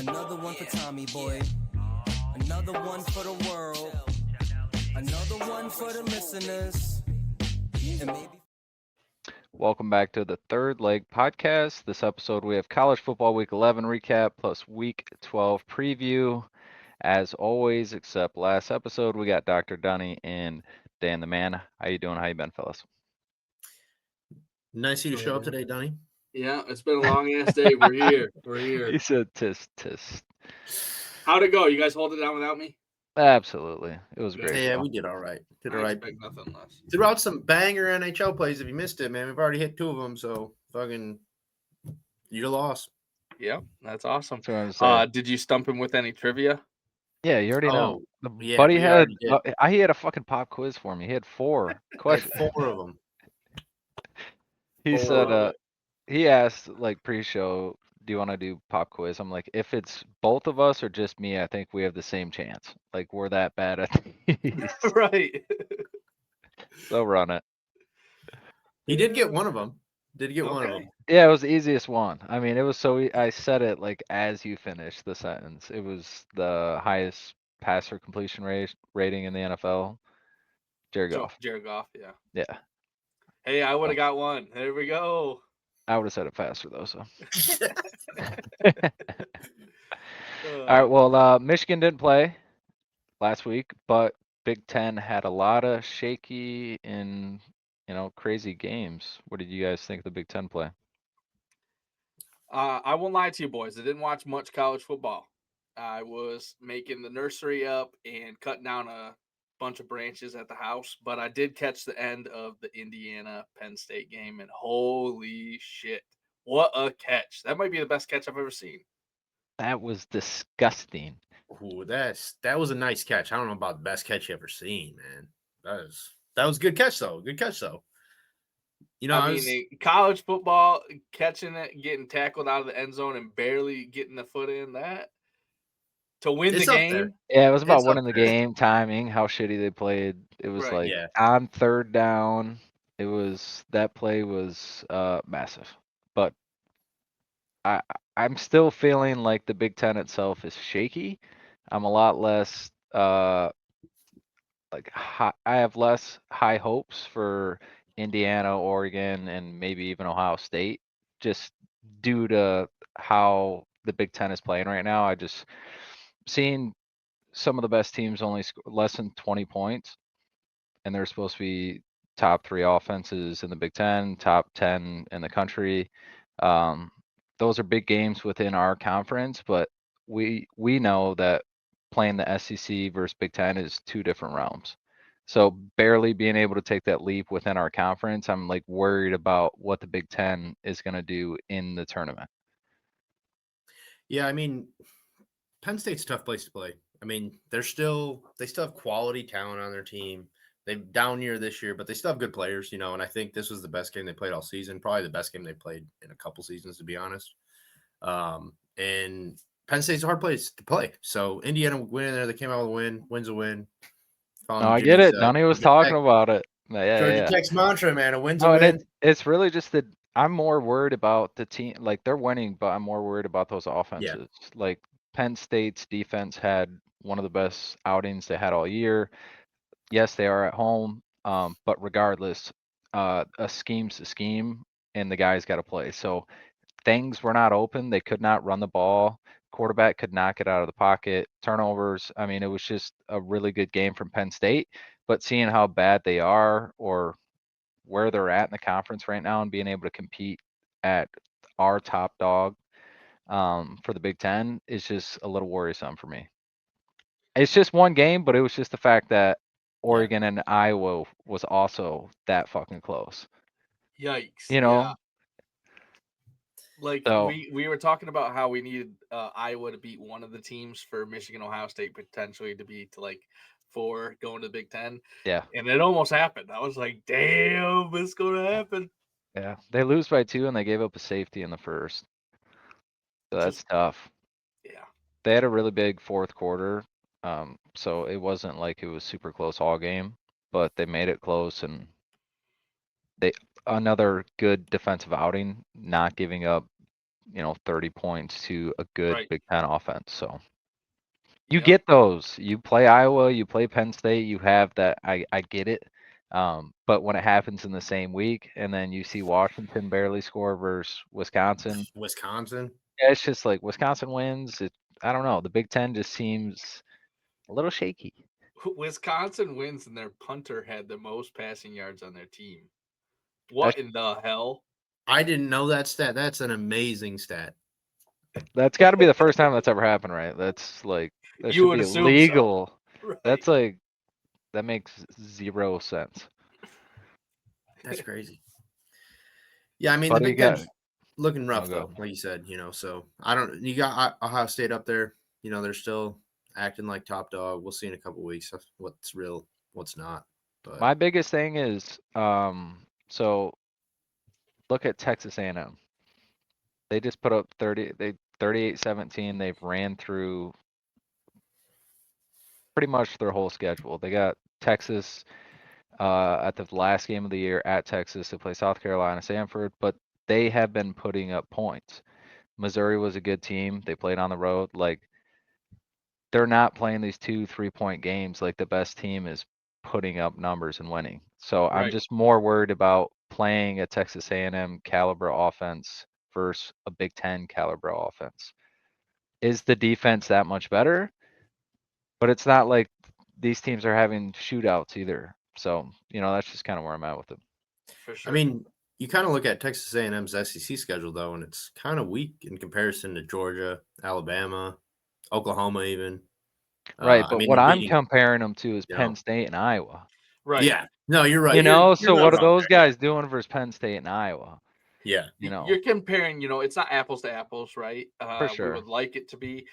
Another one for Tommy Boy. Another one for the world. Another one for the listeners. And maybe. Welcome back to the Third Leg Podcast. This episode, we have College Football Week 11 recap plus Week 12 preview. As always, except last episode, we got Dr. Dunny and Dan the Man. How you doing? How you been, fellas? Nice of you to show up today, Donnie. Yeah, it's been a long ass day. We're here. We're here. He said tisk tisk. How'd it go? You guys hold it down without me? Absolutely. It was a Good. great. Yeah, show. we did all right. Did I all right. expect nothing less. Threw out some banger NHL plays. If you missed it, man, we've already hit 2 of them. So fucking, you lost. Yeah, that's awesome. That's what I'm saying. Did you stump him with any trivia? Yeah, you already know. Oh, The yeah, buddy we had already did. he had a fucking pop quiz for me. He had 4 I had questions. 4 of them. He Four said, of it. he asked like pre-show, do you want to do pop quiz? I'm like, if it's both of us or just me, I think we have the same chance. Like we're that bad at these. Right. So run it. He did get one of them. Did get one of Okay. them. Yeah, it was the easiest one. I mean, it was I said it like as you finished the sentence. It was the highest passer completion rating in the NFL. Jared Goff. Jared Goff, yeah. Yeah, Hey, I would have got one. There we go. I would have said it faster though. So. All Uh, right. Well, Michigan didn't play last week, but Big Ten had a lot of shaky and crazy games. What did you guys think of the Big Ten play? I won't lie to you, boys. I didn't watch much college football. I was making the nursery up and cutting down a bunch of branches at the house, but I did catch the end of the Indiana Penn State game, and holy shit, what a catch! That might be the best catch I've ever seen. That was disgusting. Ooh, that was a nice catch. I don't know about the best catch you ever seen, man. That was a good catch though. Good catch though. You know, I mean, college football, catching it, getting tackled out of the end zone, and barely getting the foot in that to win the It's up there. game. Yeah, it was about It's up winning the there. game, timing, how shitty they played. It was Right. like Yeah. on 3rd down. That play was massive. But I'm still feeling like the Big Ten itself is shaky. I'm a lot less I have less high hopes for Indiana, Oregon, and maybe even Ohio State, just due to how the Big Ten is playing right now. I just seeing some of the best teams only less than 20 points, and they're supposed to be top 3 offenses in the Big Ten, top 10 in the country. Those are big games within our conference, but we know that playing the SEC versus Big Ten is 2 different realms. So barely being able to take that leap within our conference, I'm like worried about what the Big Ten is going to do in the tournament. Yeah, I mean, Penn State's a tough place to play. I mean, they still have quality talent on their team. They've down year this year, but they still have good players, and I think this was the best game they played all season, probably the best game they played in a couple seasons, to be honest. And Penn State's a hard place to play. So Indiana went in there, they came out with a win, wins a win. No, I get it. Donnie was talking about it. Georgia Tech's mantra, man, a win's a No, win. and it's really just that I'm more worried about the team. Like they're winning, but I'm more worried about those offenses. Like Penn State's defense had one of the best outings they had all year. Yes, they are at home, but regardless, a scheme's a scheme, and the guys got to play. So things were not open. They could not run the ball. Quarterback could not get out of the pocket. Turnovers. I mean, it was just a really good game from Penn State. But seeing how bad they are, or where they're at in the conference right now, and being able to compete at our top dog for the Big Ten is just a little worrisome for me. It's just one game, but it was just the fact that Oregon and Iowa was also that fucking close. Yikes! Yeah. Like So, we were talking about how we needed Iowa to beat one of the teams for Michigan, Ohio State potentially to be to like 4 going to the Big Ten. yeah. And it almost happened. I was like, damn, it's gonna happen. Yeah. They lose by 2 and they gave up a safety in the first. So that's tough. Yeah. They had a really big 4th quarter. So it wasn't like it was super close all game, but they made it close, and another good defensive outing, not giving up 30 points to a good Right. Big Ten offense. So you Yep. get those. You play Iowa, you play Penn State, you have that. I get it. But when it happens in the same week, and then you see Washington barely score versus Wisconsin, Wisconsin. yeah, it's just like Wisconsin wins. I don't know. The Big Ten just seems a little shaky. Wisconsin wins, and their punter had the most passing yards on their team. That's, What in the hell? I didn't know that stat. That's an amazing stat. that's got to be the first time that's ever happened, right? That's like that You should would be assume so. illegal. Right. That's like that makes 0 sense. That's crazy. Yeah, I mean But the you Big Ten's got looking rough go. though, like you said. So I don't. You got Ohio State up there. They're still acting like top dog. We'll see in a couple weeks what's real, what's not. But My biggest thing is so look at Texas A&M. They just put up 38-17. They've ran through pretty much their whole schedule. They got Texas at the last game of the year at Texas. They play South Carolina, Samford, but they have been putting up points. Missouri was a good team. They played on the road. Like they're not playing these 2-3 point games. Like the best team is putting up numbers and winning. So I'm Right. just more worried about playing a Texas A&M caliber offense versus a Big Ten caliber offense. Is the defense that much better? But it's not like these teams are having shootouts either. So, that's just kind of where I'm at with it. For sure. I mean, you kind of look at Texas A&M's SEC schedule though, and it's kind of weak in comparison to Georgia, Alabama, Oklahoma, even. Right, I but mean, what they're I'm beating. comparing them to is You Penn know, State and Iowa. right. yeah. No, you're right. You're So not what are wrong those there. guys doing versus Penn State and Iowa? Yeah. You're comparing, it's not apples to apples, right? For We sure. would like it to be.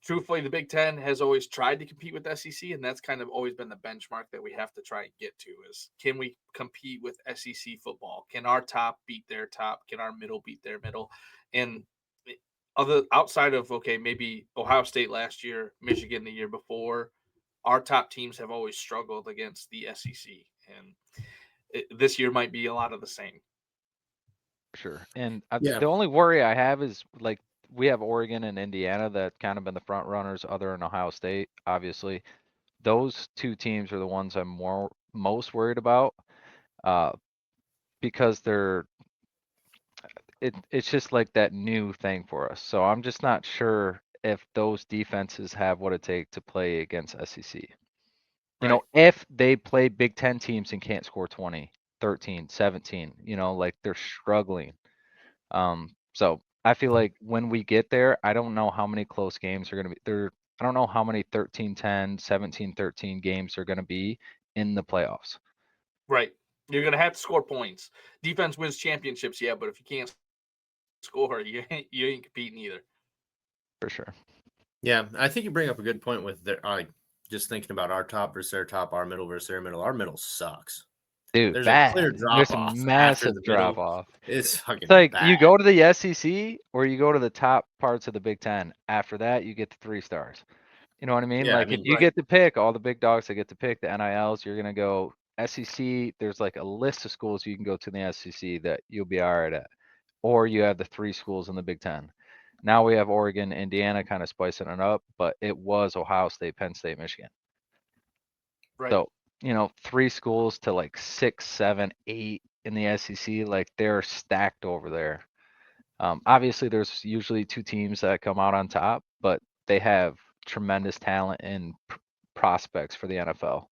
Truthfully, the Big Ten has always tried to compete with SEC, and that's kind of always been the benchmark that we have to try and get to is can we compete with SEC football? Can our top beat their top? Can our middle beat their middle? And outside of, okay, maybe Ohio State last year, Michigan the year before, our top teams have always struggled against the SEC. And this year might be a lot of the same. Sure. And Yeah. the only worry I have is like we have Oregon and Indiana that kind of been the front runners other than Ohio State, obviously. Those two teams are the ones I'm most worried about because it's just like that new thing for us. So I'm just not sure if those defenses have what it takes to play against SEC. Right. If they play Big Ten teams and can't score 20, 13, 17, like they're struggling. So I feel like when we get there, I don't know how many close games are going to be there. I don't know how many 13-10, 17-13 games are going to be in the playoffs. Right. You're going to have to score points. Defense wins championships, yeah, but if you can't score, you ain't competing either. For sure. Yeah, I think you bring up a good point with just thinking about our top versus their top, our middle versus their middle. Our middle sucks. Dude, There's a clear bad. There's drop a off after massive the drop middle. off. It's fucking It's like bad. you go to the SEC or you go to the top parts of the Big Ten. After that, you get the 3 stars. You know what I mean? Yeah, I Like if mean, you Right. get to pick all the big dogs that get to pick the NILs, you're gonna go SEC. There's like a list of schools you can go to in the SEC that you'll be all right at, or you have the 3 schools in the Big Ten. Now we have Oregon, Indiana, kind of spicing it up, but it was Ohio State, Penn State, Michigan. Right. So 3 schools to like 6, 7, 8 in the SEC, like they're stacked over there. Obviously, there's usually 2 teams that come out on top, but they have tremendous talent and prospects for the NFL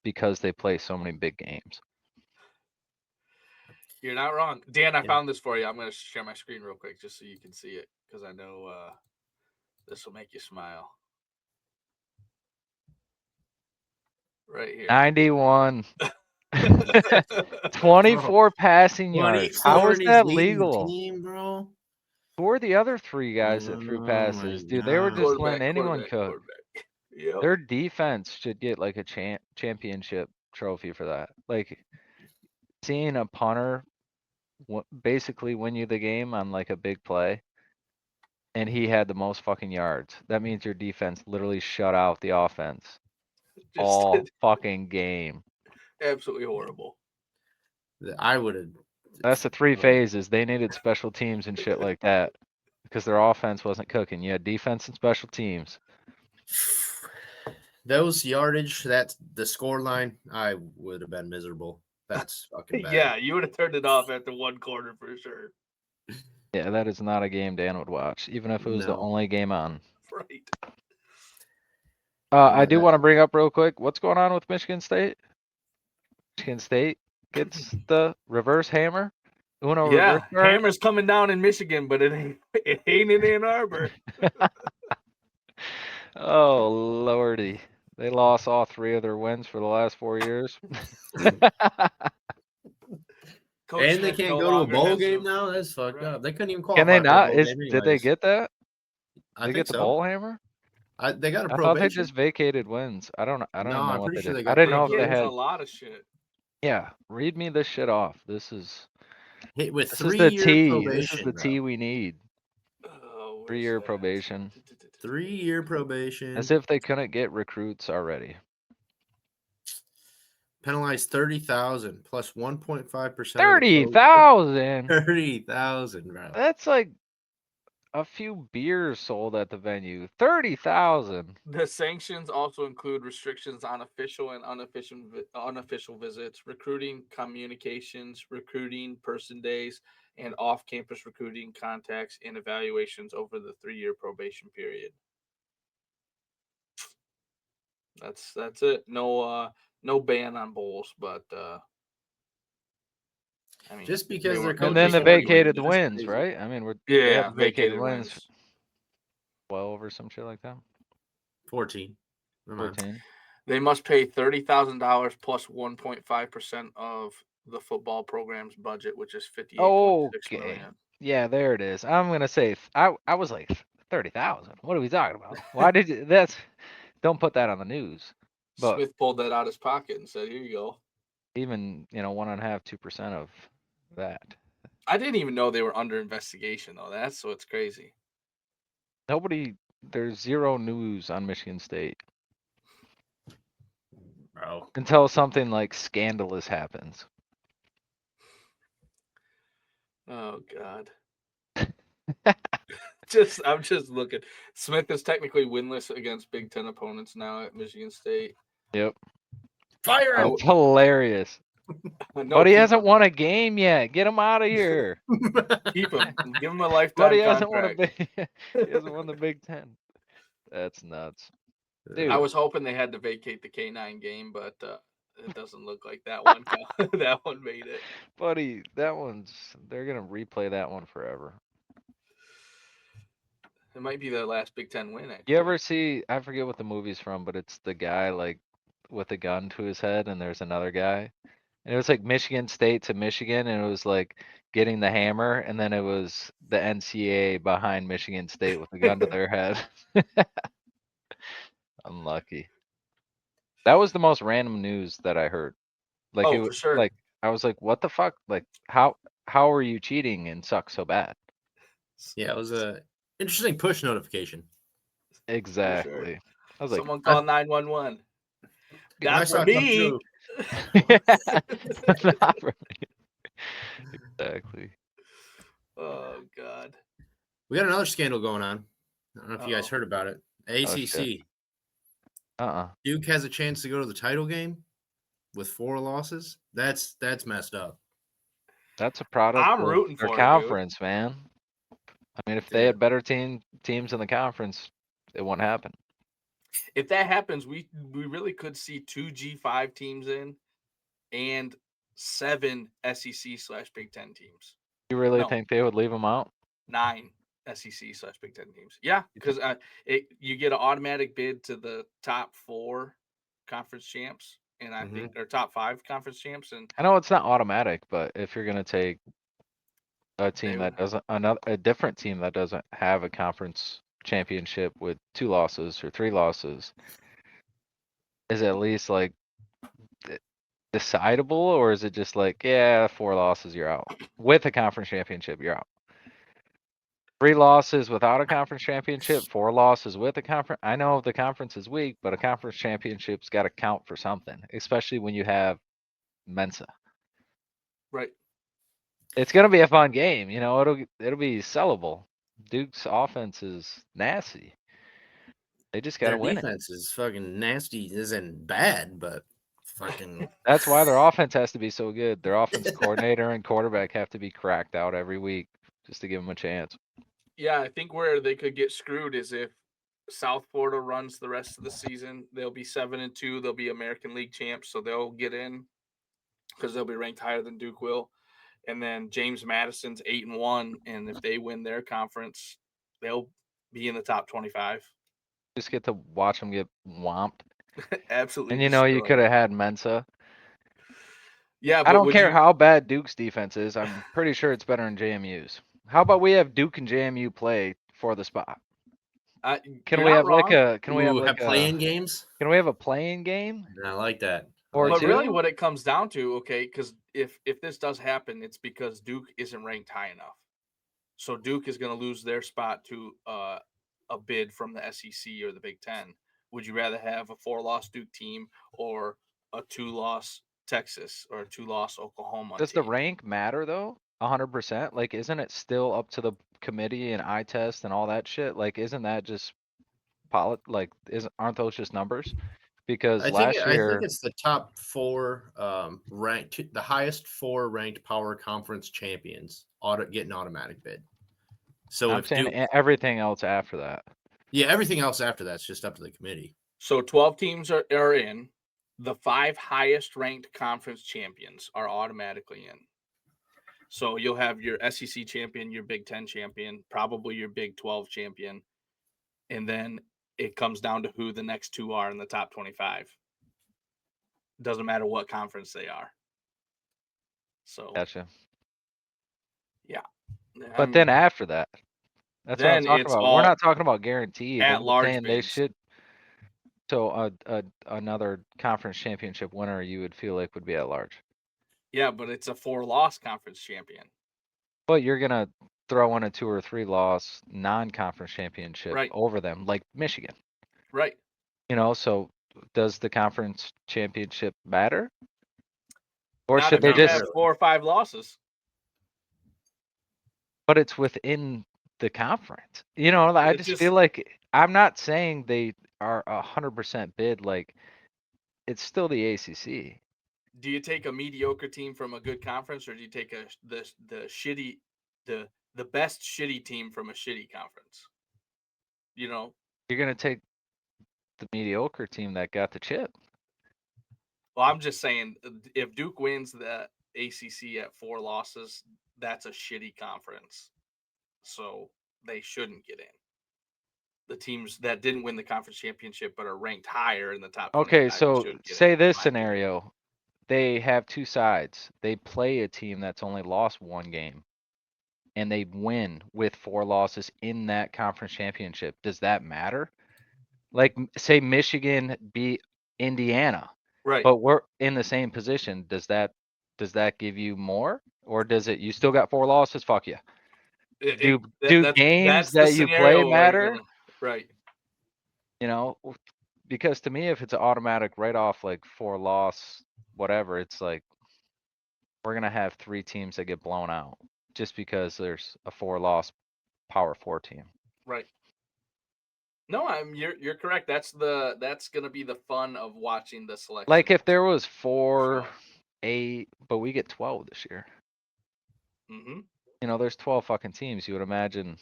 because they play so many big games. You're not wrong. Dan, I Yeah. found this for you. I'm going to share my screen real quick just so you can see it because I know this will make you smile. Right here. 91. 24 passing yards. How 24 is in his that leading legal? team, bro. Who are the other 3 guys that threw Oh passes? my Dude, they were god. just letting anyone cook. Quarterback. Yep. Their defense should get like a championship trophy for that. Like seeing a punter basically win you the game on like a big play, and he had the most fucking yards. That means your defense literally shut out the offense Just all fucking game. absolutely horrible. I would have That's the three phases. They needed special teams and shit like that because their offense wasn't cooking. You had defense and special teams. Those yardage, that's the score line, I would have been miserable. That's fucking bad. Yeah, you would have turned it off after one quarter for sure. Yeah, that is not a game Dan would watch, even if it was the No. only game on. Right. I do want to bring up real quick, what's going on with Michigan State? Michigan State gets the reverse hammer. Uno Yeah, reverse guard. hammer's coming down in Michigan, but it ain't in Ann Arbor. Oh, lordy. They lost all 3 of their wins for the last 4 years. Coach And they Smith can't no go to a longer bowl has game them. now? That's fucked Right. up. They couldn't even qualify Can they for a not? bowl game Did they anyways. get that? I They think get the so. bowl hammer? They got a I thought they probation. just vacated wins. I don't No, know I'm what pretty they sure did. they got I didn't know if They they get had. a lot of shit. Yeah, read me this shit off. This is Hit with this is the 3-year T. probation. This is the bro. T we need. Oh, 3-year probation. 3-year probation. As if they couldn't get recruits already. Penalized 30,000 plus 1.5%. 30,000. 30,000, bro. That's like a few beers sold at the venue. 30,000. The sanctions also include restrictions on official and unofficial visits, recruiting communications, recruiting person days, and off-campus recruiting contacts and evaluations over the 3-year probation period. That's it. No ban on bowls, but I mean, Just because they're And then coaches the 40 vacated wins, wins, crazy. right? I mean, they yeah, have vacated wins. wins. 12 or some shit like that. 14. Never mind. 14. They must pay $30,000 plus 1.5% of the football program's budget, which is $58.6 million. Yeah, there it is. I'm gonna say I was like 30,000. What are we talking about? Why did you? Don't put that on the news. But Smith pulled that out of his pocket and said, "Here you go." even 1.5%, 2% of that. I didn't even know they were under investigation though. That's what's crazy. There's zero news on Michigan State Bro. until something like scandalous happens. Oh God. I'm just looking. Smith is technically winless against Big Ten opponents now at Michigan State. Yep. Fire him! That's hilarious. No, But he keep hasn't him. won a game yet. Get him out of here. Keep him. Give him a But lifetime he hasn't won contract. he hasn't won the Big Ten. That's nuts. Dude. I was hoping they had to vacate the K9 game, but it doesn't look like that one. That one made it. Buddy, they're gonna replay that one forever. It might be their last Big Ten win. Actually. You ever see? I forget what the movie's from, but it's the guy like with a gun to his head, and there's another guy, and it was like Michigan State to Michigan, and it was like getting the hammer, and then it was the NCAA behind Michigan State with a gun to their head. Unlucky. That was the most random news that I heard. Like it for was sure. like I was like, what the fuck? Like how are you cheating and suck so bad? Yeah, it was a interesting push notification. Exactly. I was Someone call 911. I Not saw for it come me. through. Not for me. Exactly. Oh God. We got another scandal going on. I don't know if you guys heard about it. ACC. shit. Duke has a chance to go to the title game with 4 losses. That's messed up. That's a product I'm of rooting their for it, conference, man. I mean, if they Yeah. had better teams in the conference, it wouldn't happen. If that happens, we really could see 2 G5 teams in and 7 SEC/Big Ten teams. You really No. think they would leave them out? 9 SEC/Big Ten teams. Yeah, because you get an automatic bid to the top 4 conference champs, and I think or top 5 conference champs. And I know it's not automatic, but if you're gonna take a team that doesn't a different team that doesn't have a conference championship with 2 losses or 3 losses, is it at least like decidable, or is it just like, yeah, 4 losses, you're out? With a conference championship, you're out. 3 losses without a conference championship, 4 losses with a conference. I know the conference is weak, but a conference championship's got to count for something, especially when you have Mensa. right. It's gonna be a fun game. It'll be sellable. Duke's offense is nasty. They just gotta Their win it. defense is fucking nasty, isn't bad, but fucking That's why their offense has to be so good. Their offense coordinator and quarterback have to be cracked out every week just to give them a chance. Yeah, I think where they could get screwed is if South Florida runs the rest of the season. They'll be 7-2. They'll be American League champs, so they'll get in because they'll be ranked higher than Duke will. And then James Madison's 8-1, and if they win their conference, they'll be in the top 25. Just get to watch them get whomped. Absolutely. And you destroyed. could have had Mensa. Yeah, I but don't would care you? how bad Duke's defense is. I'm pretty sure it's better than JMU's. How about we have Duke and JMU play for the spot? Can You're we not have like wrong. a can we have have like playing a games. can we have a playing game I like that. or But two? really, what it comes down to, okay, because if this does happen, it's because Duke isn't ranked high enough. So Duke is going to lose their spot to a bid from the SEC or the Big Ten. Would you rather have a 4-loss Duke team or a 2-loss Texas or a 2-loss Oklahoma Does team? the rank matter though? 100%? Like, isn't it still up to the committee and eye test and all that shit? Like, isn't that just aren't those just numbers? Because I think last year, it's the top 4 ranked, the highest 4 ranked power conference champions get an automatic bid. So I'm if saying Duke, everything else after that. yeah, everything else after that's just up to the committee. So 12 teams are in. The 5 highest ranked conference champions are automatically in. So you'll have your SEC champion, your Big Ten champion, probably your Big 12 champion. And then it comes down to who the next 2 are in the top 25. Doesn't matter what conference they are. So, Gotcha. yeah. But then after that, that's what I'm then talking it's about. We're all not talking about guaranteed. I'm just at-large saying they bids. should. So another conference championship winner you would feel like would be at large. Yeah, but it's a 4-loss conference champion. But you're gonna throw in a 2 or 3 loss non-conference championship Right. over them, like Michigan. Right. So does the conference championship matter? Or Not should if they you just? have 4 or 5 losses. But it's within the conference. I It's just just feel like I'm not saying they are 100% bid. Like it's still the ACC. do you take a mediocre team from a good conference, or do you take the shitty the best shitty team from a shitty conference? You're gonna take the mediocre team that got the chip. Well, I'm just saying, if Duke wins the ACC at 4 losses, that's a shitty conference. So they shouldn't get in. The teams that didn't win the conference championship but are ranked higher in the top 25 Okay, so should get say in, this my opinion. scenario. They have two sides. They play a team that's only lost one game and they win with 4 losses in that conference championship. Does that matter? Like say Michigan beat Indiana, Right. but we're in the same position. Does that give you more, or does it you still got 4 losses? Fuck yeah. Do games That's the that you play scenario where you're matter? gonna right. Because to me, if it's an automatic write-off, like 4 loss, whatever, it's like we're gonna have 3 teams that get blown out just because there's a 4 loss Power 4 team. Right. No, you're correct. That's gonna be the fun of watching the selection. Like if there was 4, 8, but we get 12 this year. Mm-hmm. There's 12 fucking teams. You would imagine.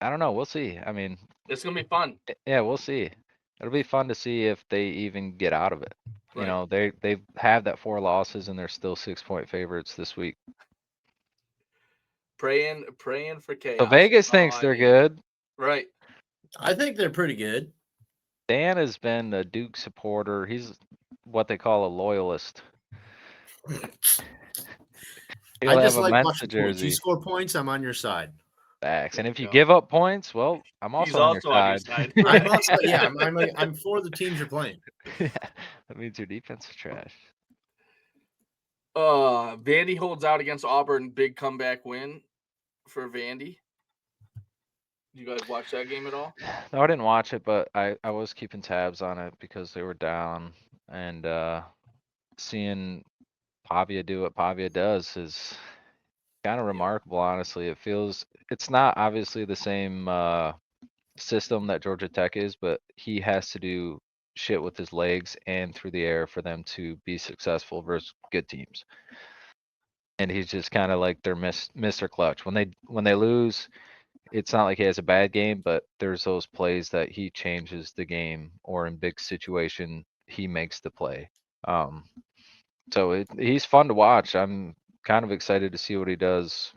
I don't know. We'll see. I mean, It's gonna be fun. yeah, we'll see. It'll be fun to see if they even get out of it. Right. They have that 4 losses and they're still 6-point favorites this week. Praying for chaos. So Vegas thinks they're good. Right. I think they're pretty good. Dan has been a Duke supporter. He's what they call a loyalist. He'll I just have a like Mensa watching points. You jersey. score points, I'm on your side. Facts. And if you go. give up points, well, I'm He's also on your side. I'm also, yeah, I'm for the teams you're playing. Yeah, that means your defense is trash. Vandy holds out against Auburn. Big comeback win for Vandy. You guys watch that game at all? No, I didn't watch it, but I was keeping tabs on it because they were down and seeing Pavia do what Pavia does is kind of remarkable, honestly. It's not obviously the same system that Georgia Tech is, but he has to do shit with his legs and through the air for them to be successful versus good teams. And he's just kind of like their Mr. Clutch. When they lose, it's not like he has a bad game, but there's those plays that he changes the game, or in big situation he makes the play. So he's fun to watch. I'm kind of excited to see what he does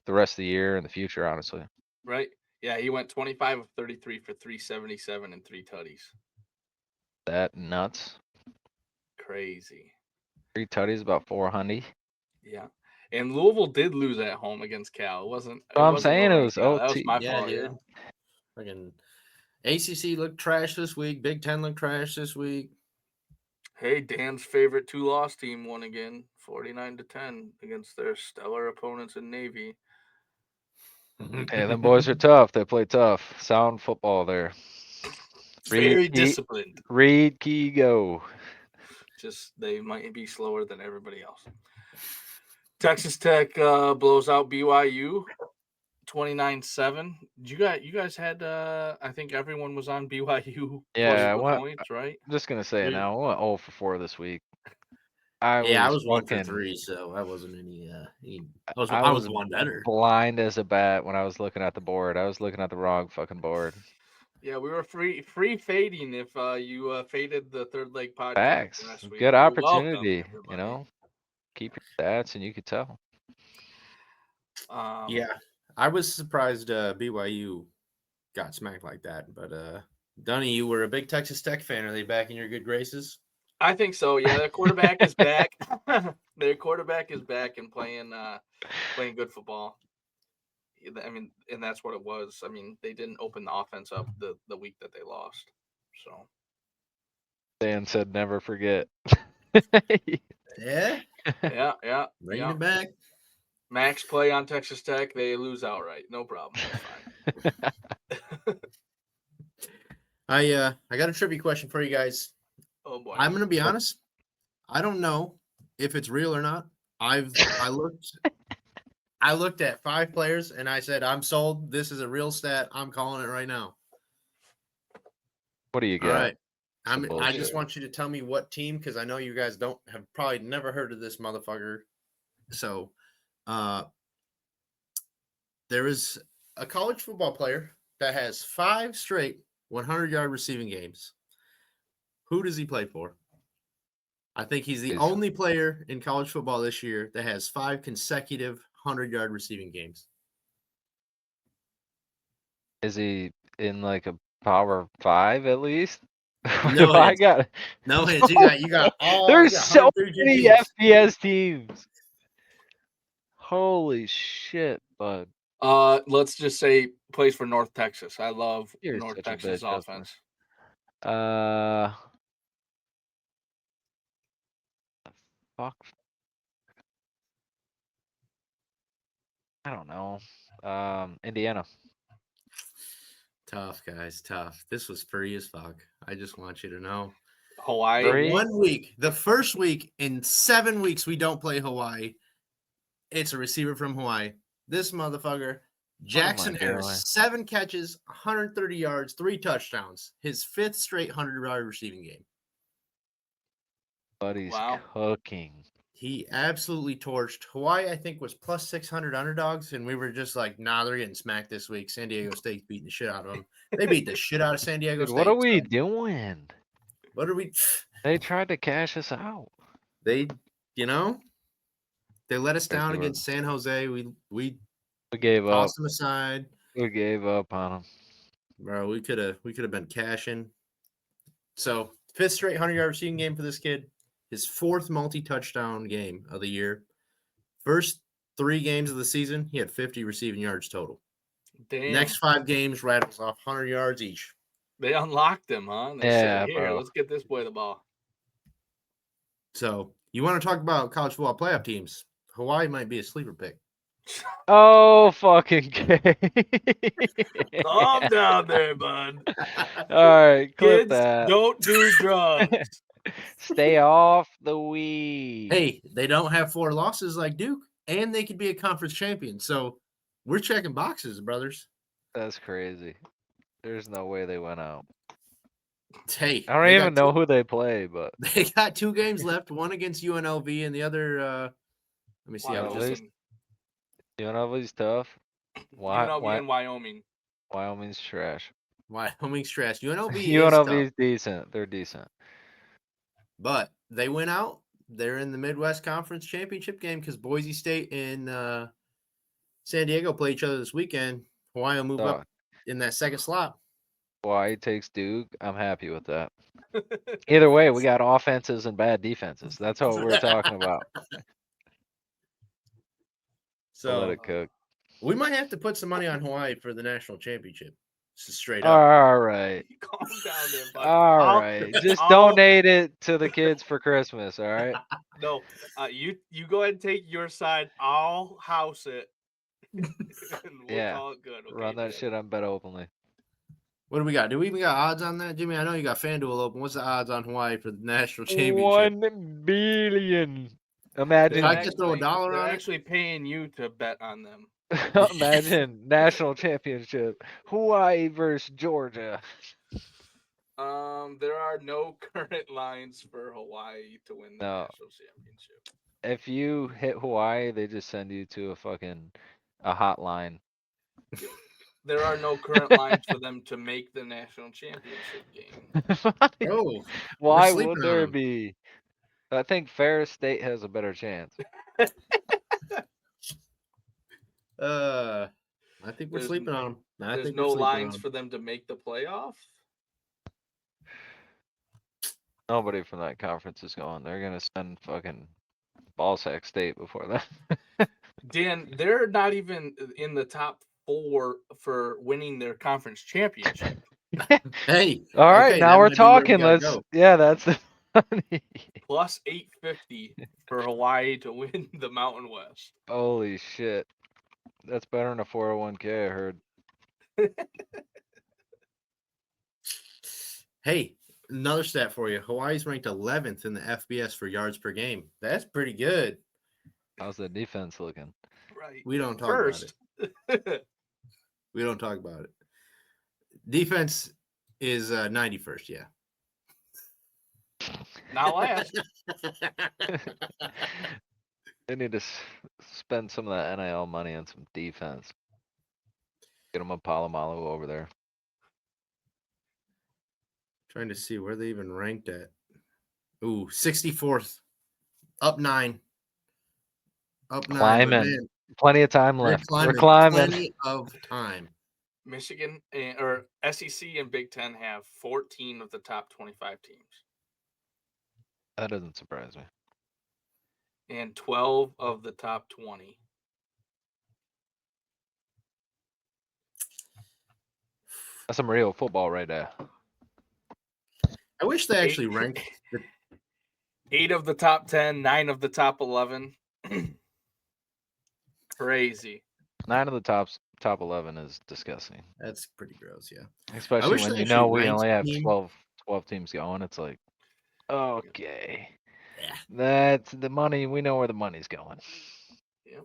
the rest of the year and the future, honestly. Right? Yeah, he went 25 of 33 for 377 and 3 tutties. That nuts. Crazy. 3 tutties, about 400. Yeah. And Louisville did lose at home against Cal. It wasn't. I'm saying it was Cal. That was OT. my Yeah, fault. dude. Fucking ACC looked trash this week. Big Ten looked trash this week. Hey, Dan's favorite 2-loss team won again, 49-10 against their stellar opponents in Navy. Hey, them boys are tough. They play tough. Sound football there. Very disciplined. Reed Key go. Just they might be slower than everybody else. Texas Tech blows out BYU 29-7. You guys had I think everyone was on BYU Yeah, points, right? I'm just gonna say it Yeah. now. I went 0 for 4 this week. I was 1 for fucking 3, so I wasn't any. I I was was one better. blind as a bat when I was looking at the board. I was looking at the wrong fucking board. Yeah, we were free fading if you faded the Third Leg podcast Facts. last week. Good You're welcome, opportunity, everybody. Keep your stats and you could tell. Yeah, I was surprised BYU got smacked like that. But Dunny, you were a big Texas Tech fan. Are they back in your good graces? I think so. Yeah, their quarterback is back. Their quarterback is back and playing good football. I mean, and that's what it was. I mean, they didn't open the offense up the week that they lost. So Dan said never forget. Yeah. Yeah. Bringing it back. Max play on Texas Tech, they lose outright. No problem. That's fine. I got a trivia question for you guys. Oh boy. I'm gonna be honest. I don't know if it's real or not. I looked at 5 players and I said, I'm sold. This is a real stat. I'm calling it right now. What do you got? All right. Some I just bullshit. want you to tell me what team, because I know you guys have probably never heard of this motherfucker. So there is a college football player that has 5 straight 100-yard receiving games. Who does he play for? I think he's the only player in college football this year that has 5 consecutive 100-yard receiving games. Is he in like a Power 5 at least? No, I got no hints. You got all. There's you got so 132 many teams. FBS teams. Holy shit, bud. Let's just say plays for North Texas. I love You're North such a Texas bitch, offense. Fuck. I don't know. Indiana. Tough, guys. Tough. This was free as fuck. I just want you to know. Hawaii. Free? 1 week, the first week in 7 weeks, we don't play Hawaii. It's a receiver from Hawaii. This motherfucker, Jackson Harris, 7 catches, 130 yards, 3 touchdowns. His 5th straight 100-yard receiving game. Buddy's Wow. cooking. He absolutely torched. Hawaii, I think, was plus 600 underdogs, and we were just like, nah, they're getting smacked this week. San Diego State's beating the shit out of them. They beat the shit out of San Diego Dude, State. what are we doing? What are we? They tried to cash us out. They let us down against San Jose. We gave up. Tossed them aside. We gave up on them. Bro, we could have been cashing. So 5th straight 100-yard receiving game for this kid. His 4th multi-touchdown game of the year. First 3 games of the season, he had 50 receiving yards total. Damn. Next 5 games, rattles off 100 yards each. They unlocked him, huh? And they said, here, bro. let's get this boy the ball. So you want to talk about college football playoff teams? Hawaii might be a sleeper pick. Oh, fucking gay. Calm down there, bud. All right, clip Kids, that. don't do drugs. Stay off the weed. Hey, they don't have 4 losses like Duke, and they could be a conference champion. So we're checking boxes, brothers. That's crazy. There's no way they went out. Hey, I don't even know who they play, but They got 2 games left. One against UNLV, and the other. Let me see. Wow, UNLV's tough. UNLV and Wyoming. Wyoming's trash. Wyoming's trash. UNLV is UNLV's tough, decent. They're decent. but they went out. They're in the Midwest Conference Championship game because Boise State and San Diego play each other this weekend. Hawaii will move up in that second slot. Hawaii takes Duke. I'm happy with that. Either way, we got offenses and bad defenses. That's what we're talking about. So let it cook. We might have to put some money on Hawaii for the national championship. Just straight up. All right. Calm down there, bud. All right. Just donate it to the kids for Christmas, all right? No, you go ahead and take your side. I'll house it. And we'll call it good. Okay, run that shit on Bet Openly. What do we got? Do we even got odds on that, Jimmy? I know you got FanDuel open. What's the odds on Hawaii for the national championship? 1 billion. Imagine. If I could throw $1 on they're it. actually paying you to bet on them. Imagine national championship. Hawaii versus Georgia. There are no current lines for Hawaii to win the national championship. If you hit Hawaii, they just send you to a hotline. There are no current lines for them to make the national championship game. Oh, why would there be? I think Ferris State has a better chance. I think we're sleeping on them. There's no lines for them to make the playoff. Nobody from that conference is going. They're gonna send fucking Ballsack State before that. Dan, they're not even in the top 4 for winning their conference championship. Hey, all right, now we're talking. Yeah, that's funny. Plus 850 for Hawaii to win the Mountain West. Holy shit. That's better than a 401k, I heard. Hey, another stat for you. Hawaii's ranked 11th in the FBS for yards per game. That's pretty good. How's the defense looking? Right. We don't talk about it. We don't talk about it. Defense is 91st, yeah. Not last. They need to spend some of that NIL money on some defense. Get them a Palomalu over there. Trying to see where they even ranked at. Ooh, 64th. Up 9. Up 9. Climbing. Plenty of time left. We're climbing. Plenty of time. Michigan or SEC and Big Ten have 14 of the top 25 teams. That doesn't surprise me. And 12 of the top 20. That's some real football right there. I wish they actually ranked 8 of the top 10, 9 of the top 11. Crazy. 9 of the top 11 is disgusting. That's pretty gross, yeah. Especially when you know we only have 12 teams going. It's like, okay. Yeah. That's the money. We know where the money's going. Yep.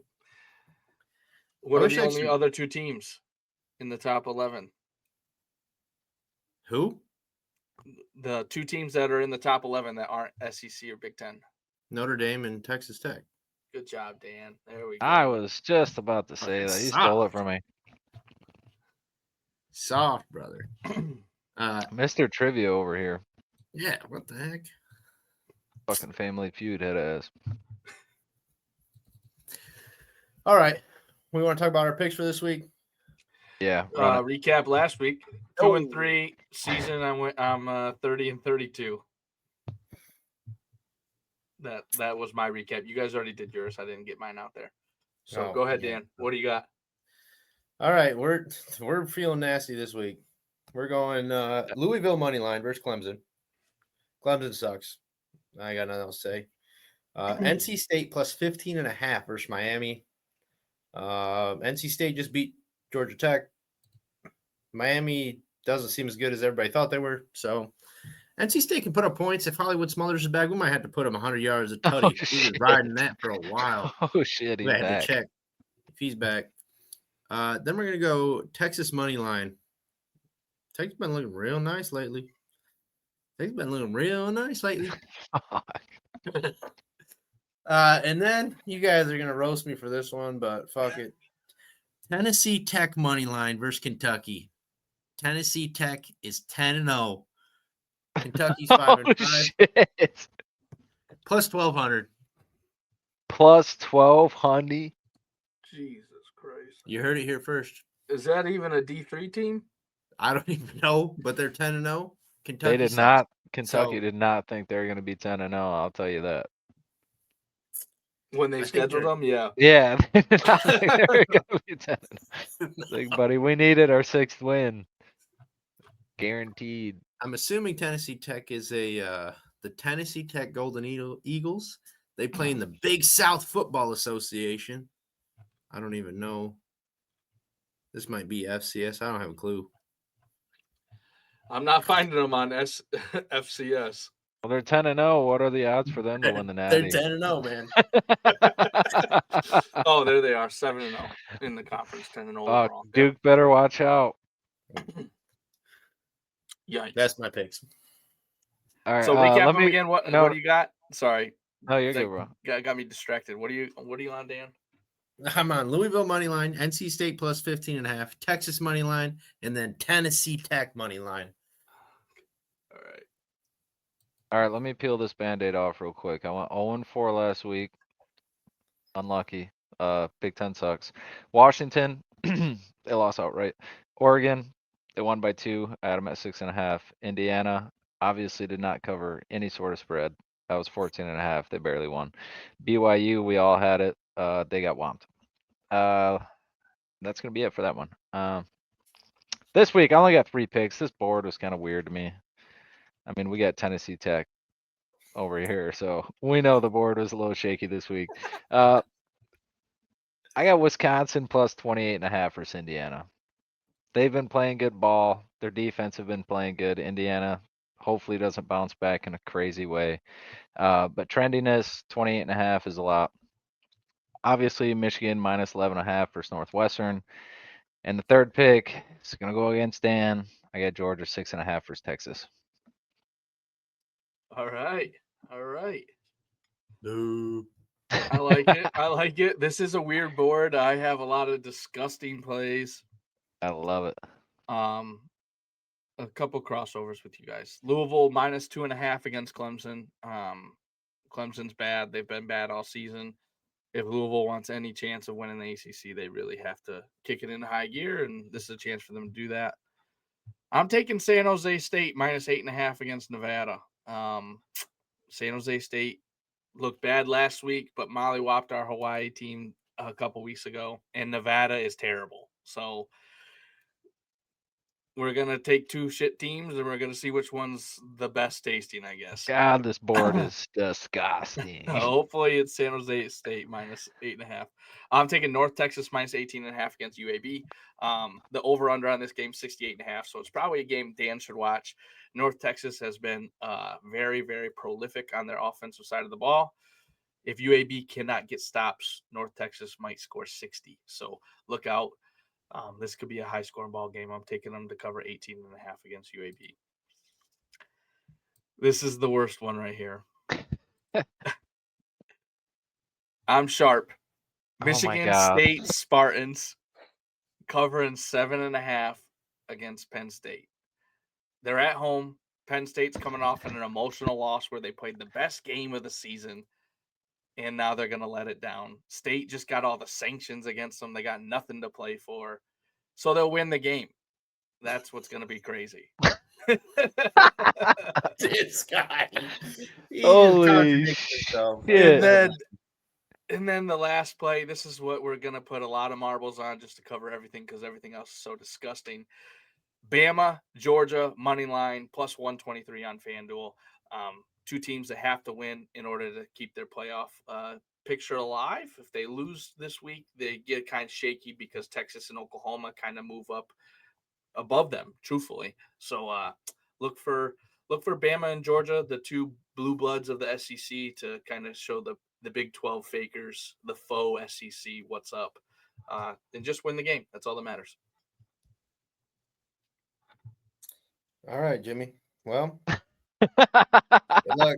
What are the only other 2 teams in the top 11? Who? The 2 teams that are in the top 11 that aren't SEC or Big Ten. Notre Dame and Texas Tech. Good job, Dan. There we go. I was just about to say that. You stole it from me. Soft, brother. Mr. Trivia over here. Yeah, what the heck? Fucking Family Feud head ass. All right. We want to talk about our picks for this week? Yeah. Recap last week. 2-3 season. I'm 30-32. That was my recap. You guys already did yours. I didn't get mine out there. So go ahead, Dan. What do you got? All right, we're feeling nasty this week. We're going Louisville money line versus Clemson. Clemson sucks. I got nothing else to say. NC State plus 15.5 versus Miami. NC State just beat Georgia Tech. Miami doesn't seem as good as everybody thought they were. So NC State can put up points. If Hollywood Smulders is back, we might have to put him 100 yards a Oh, tutty. He was shit. riding that for a while. Oh shit, We he's had to back. check if he's back. Then we're gonna go Texas money line. Texas been looking real nice lately. Texas been looking real nice lately. And then you guys are gonna roast me for this one, but fuck it. Tennessee Tech money line versus Kentucky. Tennessee Tech is 10-0. Kentucky's 5-5. Shit. Plus 1,200. Plus 1,200. Jesus Christ. You heard it here first. Is that even a D3 team? I don't even know, but they're 10-0. Kentucky They did sucks. not. Kentucky So- did not think they were going to be 10-0. I'll tell you that. When they I think scheduled they're- them, yeah. Yeah, they did not think they were going to be 10-0. It's like, buddy, we needed our 6th win, guaranteed. I'm assuming Tennessee Tech is the Tennessee Tech Golden Eagles. They play in the Big South Football Association. I don't even know. This might be FCS. I don't have a clue. I'm not finding them on FCS. Well, they're 10-0. What are the odds for them to win the They're Natty? 10-0, man. Oh, there they are, 7-0 in the conference, 10-0 Fuck, overall. Duke better watch out. Yikes. That's my picks. All right, So recap let them me again. What no. do you got? Sorry, No, you're Like, good, bro. got me distracted. What are you on, Dan? I'm on Louisville money line, NC State plus 15.5, Texas money line, and then Tennessee Tech money line. All right. All right, let me peel this Band-Aid off real quick. I went 0-4 last week. Unlucky. Big Ten sucks. Washington, they lost outright. Oregon, they won by 2. I had them at 6.5. Indiana, obviously did not cover any sort of spread. That was 14.5. They barely won. BYU, we all had it. They got whomped. That's gonna be it for that one. This week I only got 3 picks. This board was kind of weird to me. I mean, we got Tennessee Tech over here, so we know the board was a little shaky this week. I got Wisconsin plus 28.5 versus Indiana. They've been playing good ball. Their defense have been playing good. Indiana hopefully doesn't bounce back in a crazy way. But trendiness, 28.5 is a lot. Obviously, Michigan minus 11.5 versus Northwestern. And the third pick is going to go against Dan. I got Georgia 6.5 versus Texas. All right. No. I like it. I like it. This is a weird board. I have a lot of disgusting plays. I love it. A couple crossovers with you guys. Louisville minus 2.5 against Clemson. Clemson's bad. They've been bad all season. If Louisville wants any chance of winning the ACC, they really have to kick it into high gear, and this is a chance for them to do that. I'm taking San Jose State minus 8.5 against Nevada. San Jose State looked bad last week, but mollywopped our Hawaii team a couple weeks ago, and Nevada is terrible. So we're going to take 2 shit teams, and we're going to see which one's the best tasting, I guess. God, this board is disgusting. Hopefully it's San Jose State minus 8.5. I'm taking North Texas minus 18.5 against UAB. The over-under on this game, 68.5. So it's probably a game Dan should watch. North Texas has been very, very prolific on their offensive side of the ball. If UAB cannot get stops, North Texas might score 60. So look out. This could be a high-scoring ball game. I'm taking them to cover 18.5 against UAB. This is the worst one right here. I'm sharp. Oh my Michigan God. State Spartans covering 7.5 against Penn State. They're at home. Penn State's coming off an emotional loss where they played the best game of the season, and now they're going to let it down. State just got all the sanctions against them. They got nothing to play for, so they'll win the game. That's what's going to be crazy. This guy. He just Holy contradicts himself. shit. And then the last play, this is what we're going to put a lot of marbles on just to cover everything because everything else is so disgusting. Bama, Georgia, money line, plus 123 on FanDuel. 2 teams that have to win in order to keep their playoff picture alive. If they lose this week, they get kind of shaky because Texas and Oklahoma kind of move up above them, truthfully. So look for look for Bama and Georgia, the two blue bloods of the SEC, to kind of show the Big 12 fakers, the faux SEC, what's up, and just win the game. That's all that matters. All right, Jimmy. Well, good luck.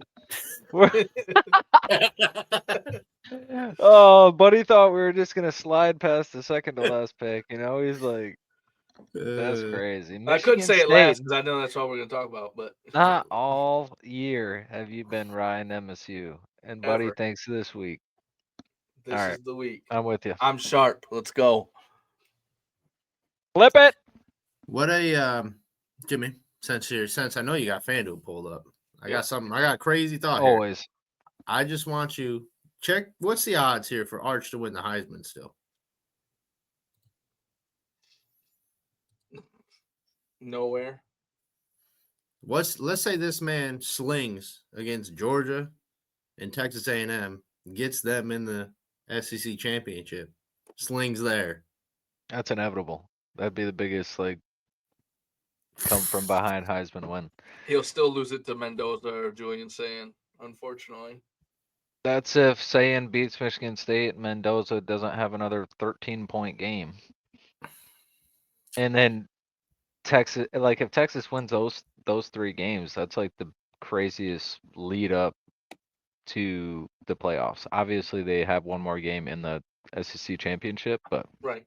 Oh, buddy thought we were just gonna slide past the second to last pick. You know, he's like, that's crazy. I couldn't Michigan say it State, last because I know that's all we're going to talk about. But not all year have you been Ryan MSU, and buddy Ever. thinks this week. This All is right. the week. I'm with you. I'm sharp. Let's go. Flip it. What a Jimmy, since I know you got FanDuel pulled up, I got a crazy thought here. Always. I just want you check what's the odds here for Arch to win the Heisman still. Nowhere. Let's say this man slings against Georgia and Texas A&M, gets them in the SEC championship, slings there. That's inevitable. That'd be the biggest come from behind Heisman win. He'll still lose it to Mendoza or Julian Sayin, unfortunately. That's if Sayin beats Michigan State, Mendoza doesn't have another 13-point game. And then Texas, if Texas wins those 3 games, that's like the craziest lead up to the playoffs. Obviously, they have one more game in the SEC championship, but right.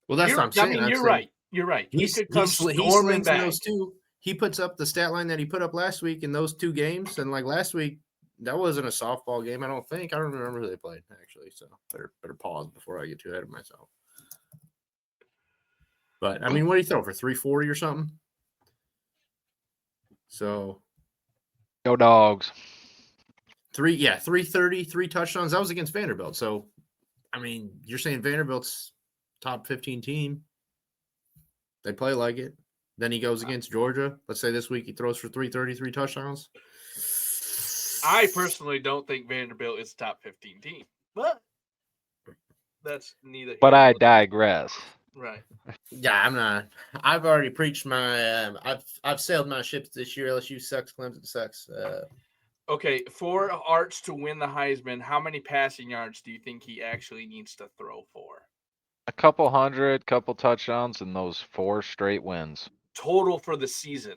Well, that's what I'm saying. I mean, you're right. You're right. He could come storming back. Those two. He puts up the stat line that he put up last week in those 2 games, and like last week, that wasn't a softball game. I don't think. I don't remember who they played actually. So better pause before I get too ahead of myself. But I mean, what do you throw for 340 or something? So, go Dogs. 330, 3 touchdowns. That was against Vanderbilt. So, I mean, you're saying Vanderbilt's top 15 team. They play like it. Then he goes against Georgia. Let's say this week he throws for 333 touchdowns. I personally don't think Vanderbilt is top 15 team, but that's neither. But I digress. Right. Yeah, I'm not. I've already preached my. I've sailed my ships this year. LSU sucks. Clemson sucks. Okay, for Arch to win the Heisman, how many passing yards do you think he actually needs to throw for? A couple hundred, couple touchdowns, and those 4 straight wins. Total for the season.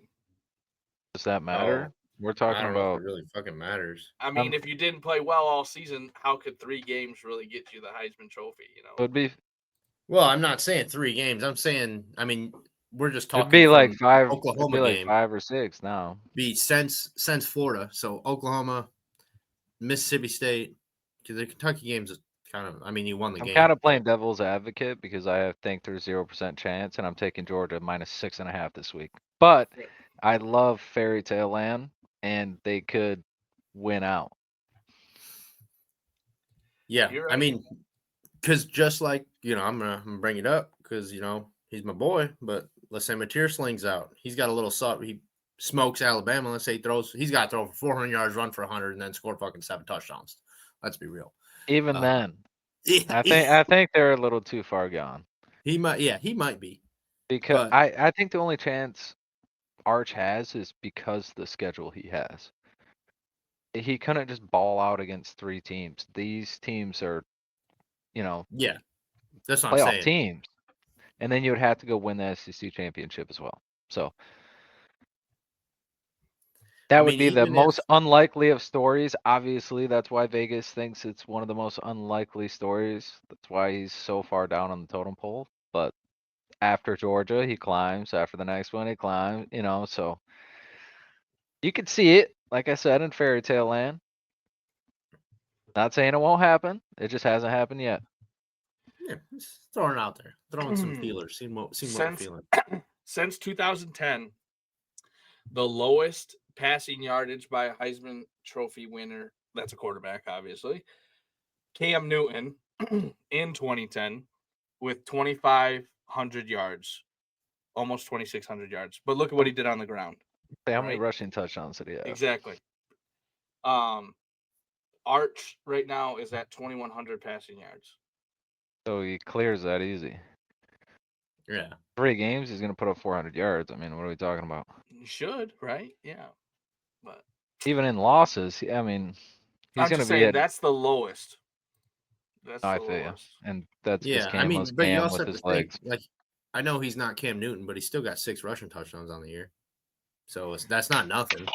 Does that matter? We're talking I don't know about. if it really fucking matters. I mean, if you didn't play well all season, how could 3 games really get you the Heisman Trophy? You know, Would be. Well, I'm not saying 3 games. I'm saying, I mean, we're just talking. It'd be like 5. Oklahoma it'd be like game. 5 or 6 now. Be since Florida. So Oklahoma, Mississippi State, because the Kentucky games is kind of. I mean, you won the game. I'm kind of playing devil's advocate because I think there's 0% chance, and I'm taking Georgia minus 6.5 this week. But I love Fairy Tale Land, and they could win out. Yeah, You're I right. mean, because just like I'm gonna bring it up because he's my boy. But let's say Mateer slings out, he's got a little salt. He smokes Alabama. Let's say he's got to throw for 400 yards, run for 100, and then score fucking 7 touchdowns. Let's be real. Even then, I think they're a little too far gone. He might be. Because I think the only chance Arch has is because the schedule he has. He couldn't just ball out against 3 teams. These teams are, Yeah, that's what I'm playoff saying. teams. And then you would have to go win the SEC championship as well. So that would be the most unlikely of stories. Obviously, that's why Vegas thinks it's one of the most unlikely stories. That's why he's so far down on the totem pole. But after Georgia, he climbs. After the next one, he climbs. So you could see it, like I said, in Fairy Tale Land. Not saying it won't happen. It just hasn't happened yet. Yeah, just throwing it out there, throwing some feelers, seeing what we're feeling. Since 2010, the lowest passing yardage by a Heisman Trophy winner, that's a quarterback, obviously, Cam Newton in 2010 with 2,500 yards, almost 2,600 yards. But look at what he did on the ground. How many rushing touchdowns did he have? Exactly. Arch right now is at 2,100 passing yards. So he clears that easy. Yeah. 3 games, he's going to put up 400 yards. I mean, what are we talking about? He should, right? Yeah. But Even in losses, I mean, he's I'm gonna just be saying at. that's the lowest. That's I the feel you, lowest. and that's because Yeah, I Cam was mean, but you Cam also with have to his think legs. like I know he's not Cam Newton, but he's still got 6 rushing touchdowns on the year. So that's not nothing.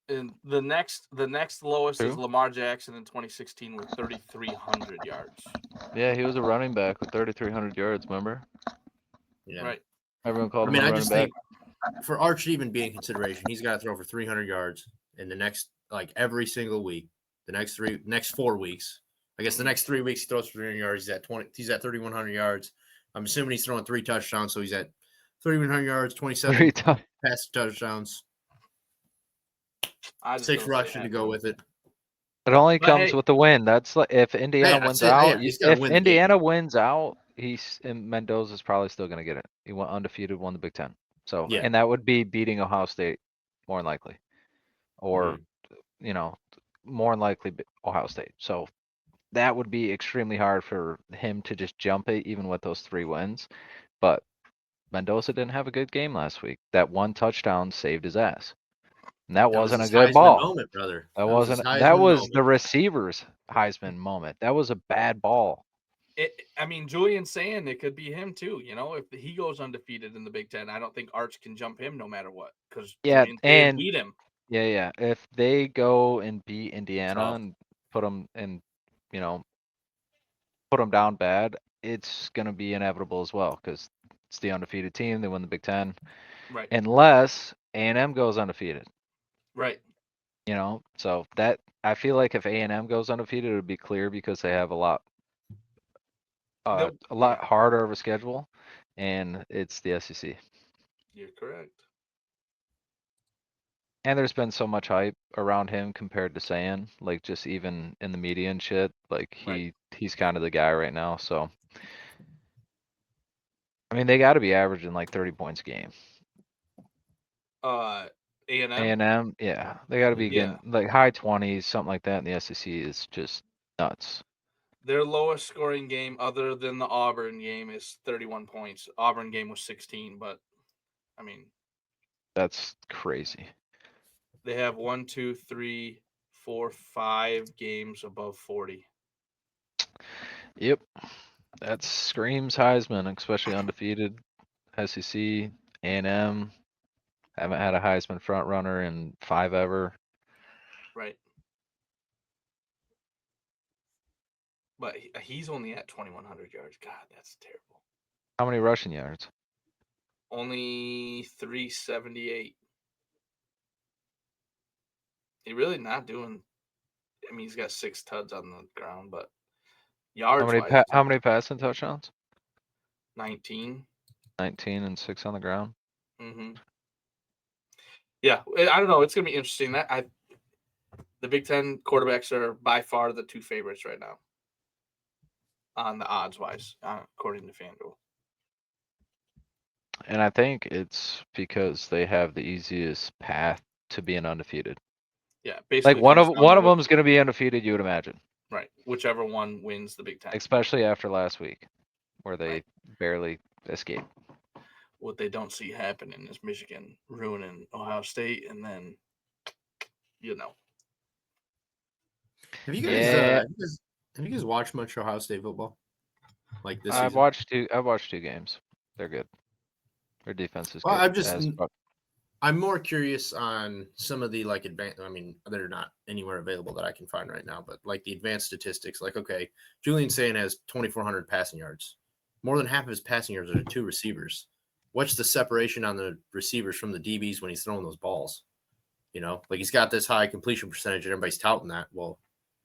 And the next lowest is True. Lamar Jackson in 2016 with 3,300 yards. Yeah, he was a running back with 3,300 yards. Remember? Yeah. Right. Everyone called I him mean, a I running just back. think for Arch to even be in consideration, he's got to throw for 300 yards in the next like every single week. The next 4 weeks. I guess the next 3 weeks he throws for 300 yards. He's at 3,100 yards. I'm assuming he's throwing 3 touchdowns, so he's at 3,100 yards, 27 Three times. pass touchdowns, I just 6 don't see it rushing to go happening. with it. It only But comes hey, with the win. That's like if Indiana Yeah, wins that's it. out. Yeah, he's got to If win the game. Indiana wins out, and Mendoza's probably still gonna get it. He went undefeated, won the Big Ten. So, Yeah. and that would be beating Ohio State more than likely, or you know, more than likely Ohio State. So that would be extremely hard for him to just jump it, even with those 3 wins. But Mendoza didn't have a good game last week. That one touchdown saved his ass. And that That was wasn't a his good Heisman ball. moment, brother. That That was his wasn't, that Heisman was the moment. receiver's Heisman moment. That was a bad ball. I mean, Julian's saying it could be him too. You know, if he goes undefeated in the Big Ten, I don't think Arch can jump him no matter what because Yeah, Julian and beat him. yeah. If they go and beat Indiana Tough. and put them in, you know, put them down bad, it's gonna be inevitable as well because it's the undefeated team. They win the Big Ten, Right. unless A&M goes undefeated. Right. You know, so that I feel like if A&M goes undefeated, it would be clear because they have a lot harder of a schedule, and it's the SEC. You're correct. And there's been so much hype around him compared to Saiyan, like just even in the media and shit. Like he's kind of the guy right now. So I mean, they got to be averaging like 30 points a game. A&M. A&M, yeah, they got to be getting like high 20s, something like that. In the SEC is just nuts. Their lowest scoring game, other than the Auburn game, is 31 points. Auburn game was 16, but I mean, that's crazy. They have 1, 2, 3, 4, 5 games above 40. Yep, that screams Heisman, especially undefeated. SEC, A&M, haven't had a Heisman front runner in 5 ever. Right. But he's only at 2,100 yards. God, that's terrible. How many rushing yards? Only 378. He really not doing. I mean, he's got 6 tuds on the ground, but yards wise, How many passing touchdowns? 19. 19 and 6 on the ground. Mm-hmm. Yeah, I don't know. It's gonna be interesting. The Big Ten quarterbacks are by far the 2 favorites right now on the odds wise, according to FanDuel. And I think it's because they have the easiest path to being undefeated. Yeah, basically like one of them is going to be undefeated, you would imagine. Right, whichever one wins the Big Ten. Especially after last week, where they barely escaped. What they don't see happening is Michigan ruining Ohio State, and then, you know. Have you guys watched much Ohio State football? Like this I've season? watched 2 games. They're good. Their defense is Well, good. I'm more curious on some of the like advanced. I mean, they're not anywhere available that I can find right now, but like the advanced statistics. Like, okay, Julian Sand has 2,400 passing yards. More than half of his passing yards are to 2 receivers. What's the separation on the receivers from the DBs when he's throwing those balls? You know, like he's got this high completion percentage, and everybody's touting that. Well,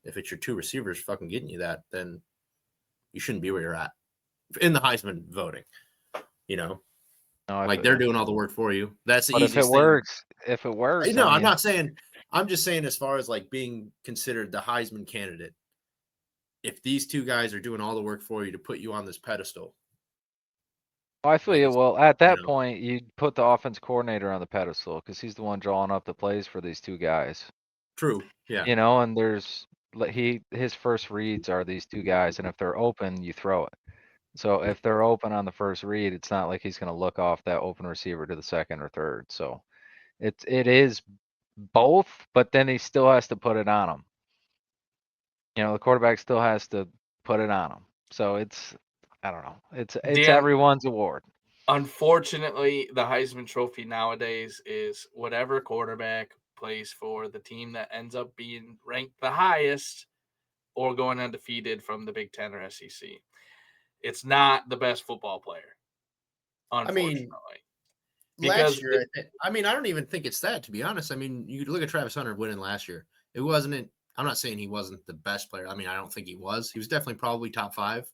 if it's your 2 receivers fucking getting you that, then you shouldn't be where you're at in the Heisman voting. You know. No, like they're doing all the work for you. That's the but easiest if it works. No, I'm not saying. I'm just saying as far as like being considered the Heisman candidate. If these 2 guys are doing all the work for you to put you on this pedestal. I feel you. Well, at that point, you put the offense coordinator on the pedestal because he's the one drawing up the plays for these 2 guys. True. Yeah. You know, and his first reads are these 2 guys, and if they're open, you throw it. So if they're open on the first read, it's not like he's going to look off that open receiver to the second or third. So it is both, but then he still has to put it on them. The quarterback still has to put it on them. So I don't know. It's Dan, everyone's award. Unfortunately, the Heisman Trophy nowadays is whatever quarterback plays for the team that ends up being ranked the highest or going undefeated from the Big Ten or SEC. It's not the best football player, unfortunately. Last year, I don't even think it's that, to be honest. I mean, you look at Travis Hunter winning last year. It wasn't. I'm not saying he wasn't the best player. I mean, I don't think he was. He was definitely probably top 5.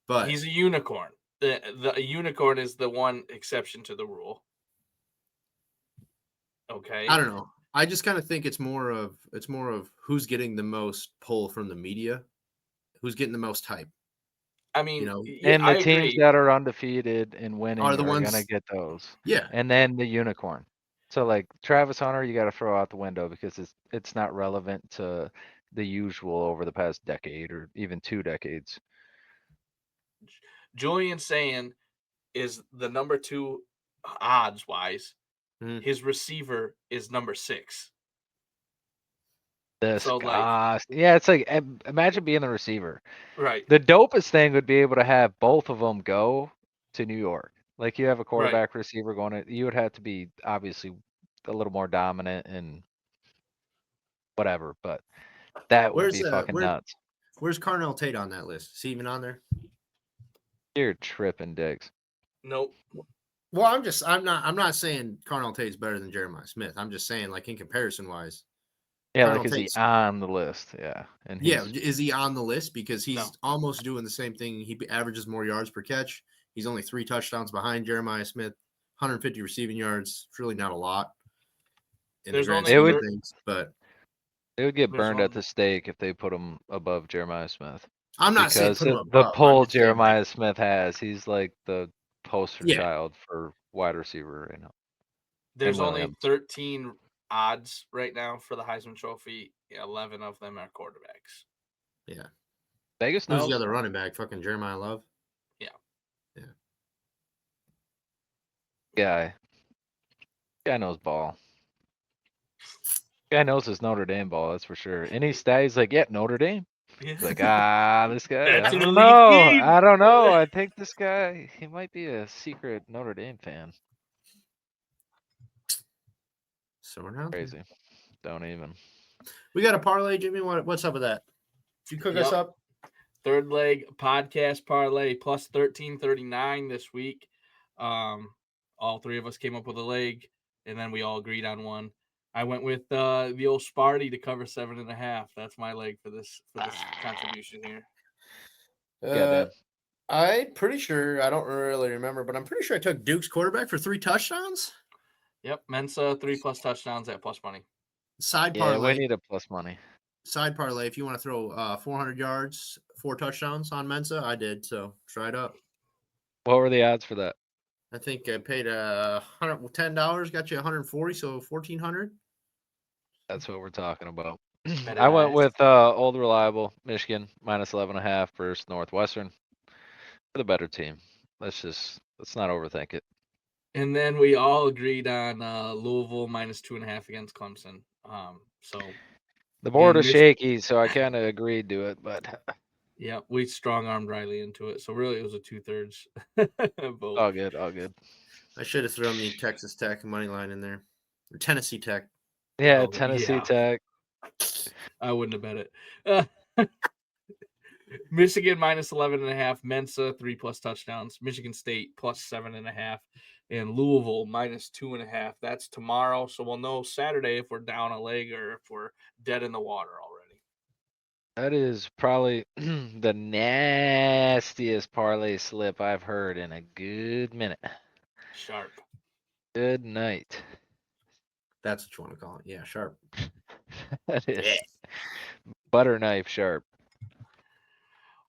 But he's a unicorn. The unicorn is the one exception to the rule. Okay. I don't know. I just kind of think it's more of who's getting the most pull from the media, who's getting the most hype. I mean, and the I teams agree. that are undefeated and winning are the ones gonna get those. Yeah. And then the unicorn. So like Travis Hunter, you got to throw out the window because it's not relevant to the usual over the past decade or even 2 decades. Julian saying is the number 2 odds wise. His receiver is number 6. Yeah, it's like imagine being the receiver. Right. The dopest thing would be able to have both of them go to New York. Like you have a quarterback receiver going you would have to be obviously a little more dominant and whatever, but that would be fucking nuts. Where's Carnell Tate on that list? Is he even on there? You're tripping, Diggs. Nope. Well, I'm not saying Carnell Tate's better than Jeremiah Smith. I'm just saying, like, in comparison wise. Yeah, like is he on the list? Yeah. And is he on the list? Because he's almost doing the same thing. He averages more yards per catch. He's only 3 touchdowns behind Jeremiah Smith, 150 receiving yards. It's really not a lot in the grand scheme of things, but they would get burned at the stake if they put him above Jeremiah Smith. I'm not saying put him above. The pull Jeremiah Smith has, he's like the poster child for wide receiver right now. There's only 13 odds right now for the Heisman Trophy. 11 of them are quarterbacks. Yeah. Vegas knows. Who's the other running back? Fucking Jeremiah Love? Yeah. Guy knows ball. Guy knows his Notre Dame ball, that's for sure. Any stat, he's like, Notre Dame. He's like, this guy. I don't know. I think this guy, he might be a secret Notre Dame fan. So we're not crazy. Don't even. We got a parlay, Jimmy. What's up with that? Did you cook us up? Third leg podcast parlay plus 1339 this week. All 3 of us came up with a leg, and then we all agreed on one. I went with the old Sparty to cover 7.5. That's my leg for this contribution here. I'm pretty sure, I don't really remember, but I'm pretty sure I took Duke's quarterback for 3 touchdowns. Yep, Mensa 3+ touchdowns at plus money. Side parlay. We need a plus money. Side parlay. If you want to throw 400 yards, 4 touchdowns on Mensa, I did. So try it up. What were the odds for that? I think I paid $110, got you 140, so 1,400. That's what we're talking about. I went with old reliable Michigan minus 11.5 versus Northwestern. For the better team. Let's not overthink it. And then we all agreed on Louisville minus 2.5 against Clemson. So the board is shaky, so I kind of agreed to it, but yeah, we strong-armed Riley into it. So really, it was a 2/3 vote. All good. I should have thrown the Texas Tech money line in there, or Tennessee Tech. Yeah, Tennessee Tech. I wouldn't have bet it. Michigan minus 11.5, Mensa 3+ touchdowns, Michigan State plus 7.5, and Louisville minus 2.5. That's tomorrow, so we'll know Saturday if we're down a leg or if we're dead in the water already. That is probably the nastiest parlay slip I've heard in a good minute. Sharp. Good night. That's what you want to call it. Yeah, sharp. That is butter knife sharp.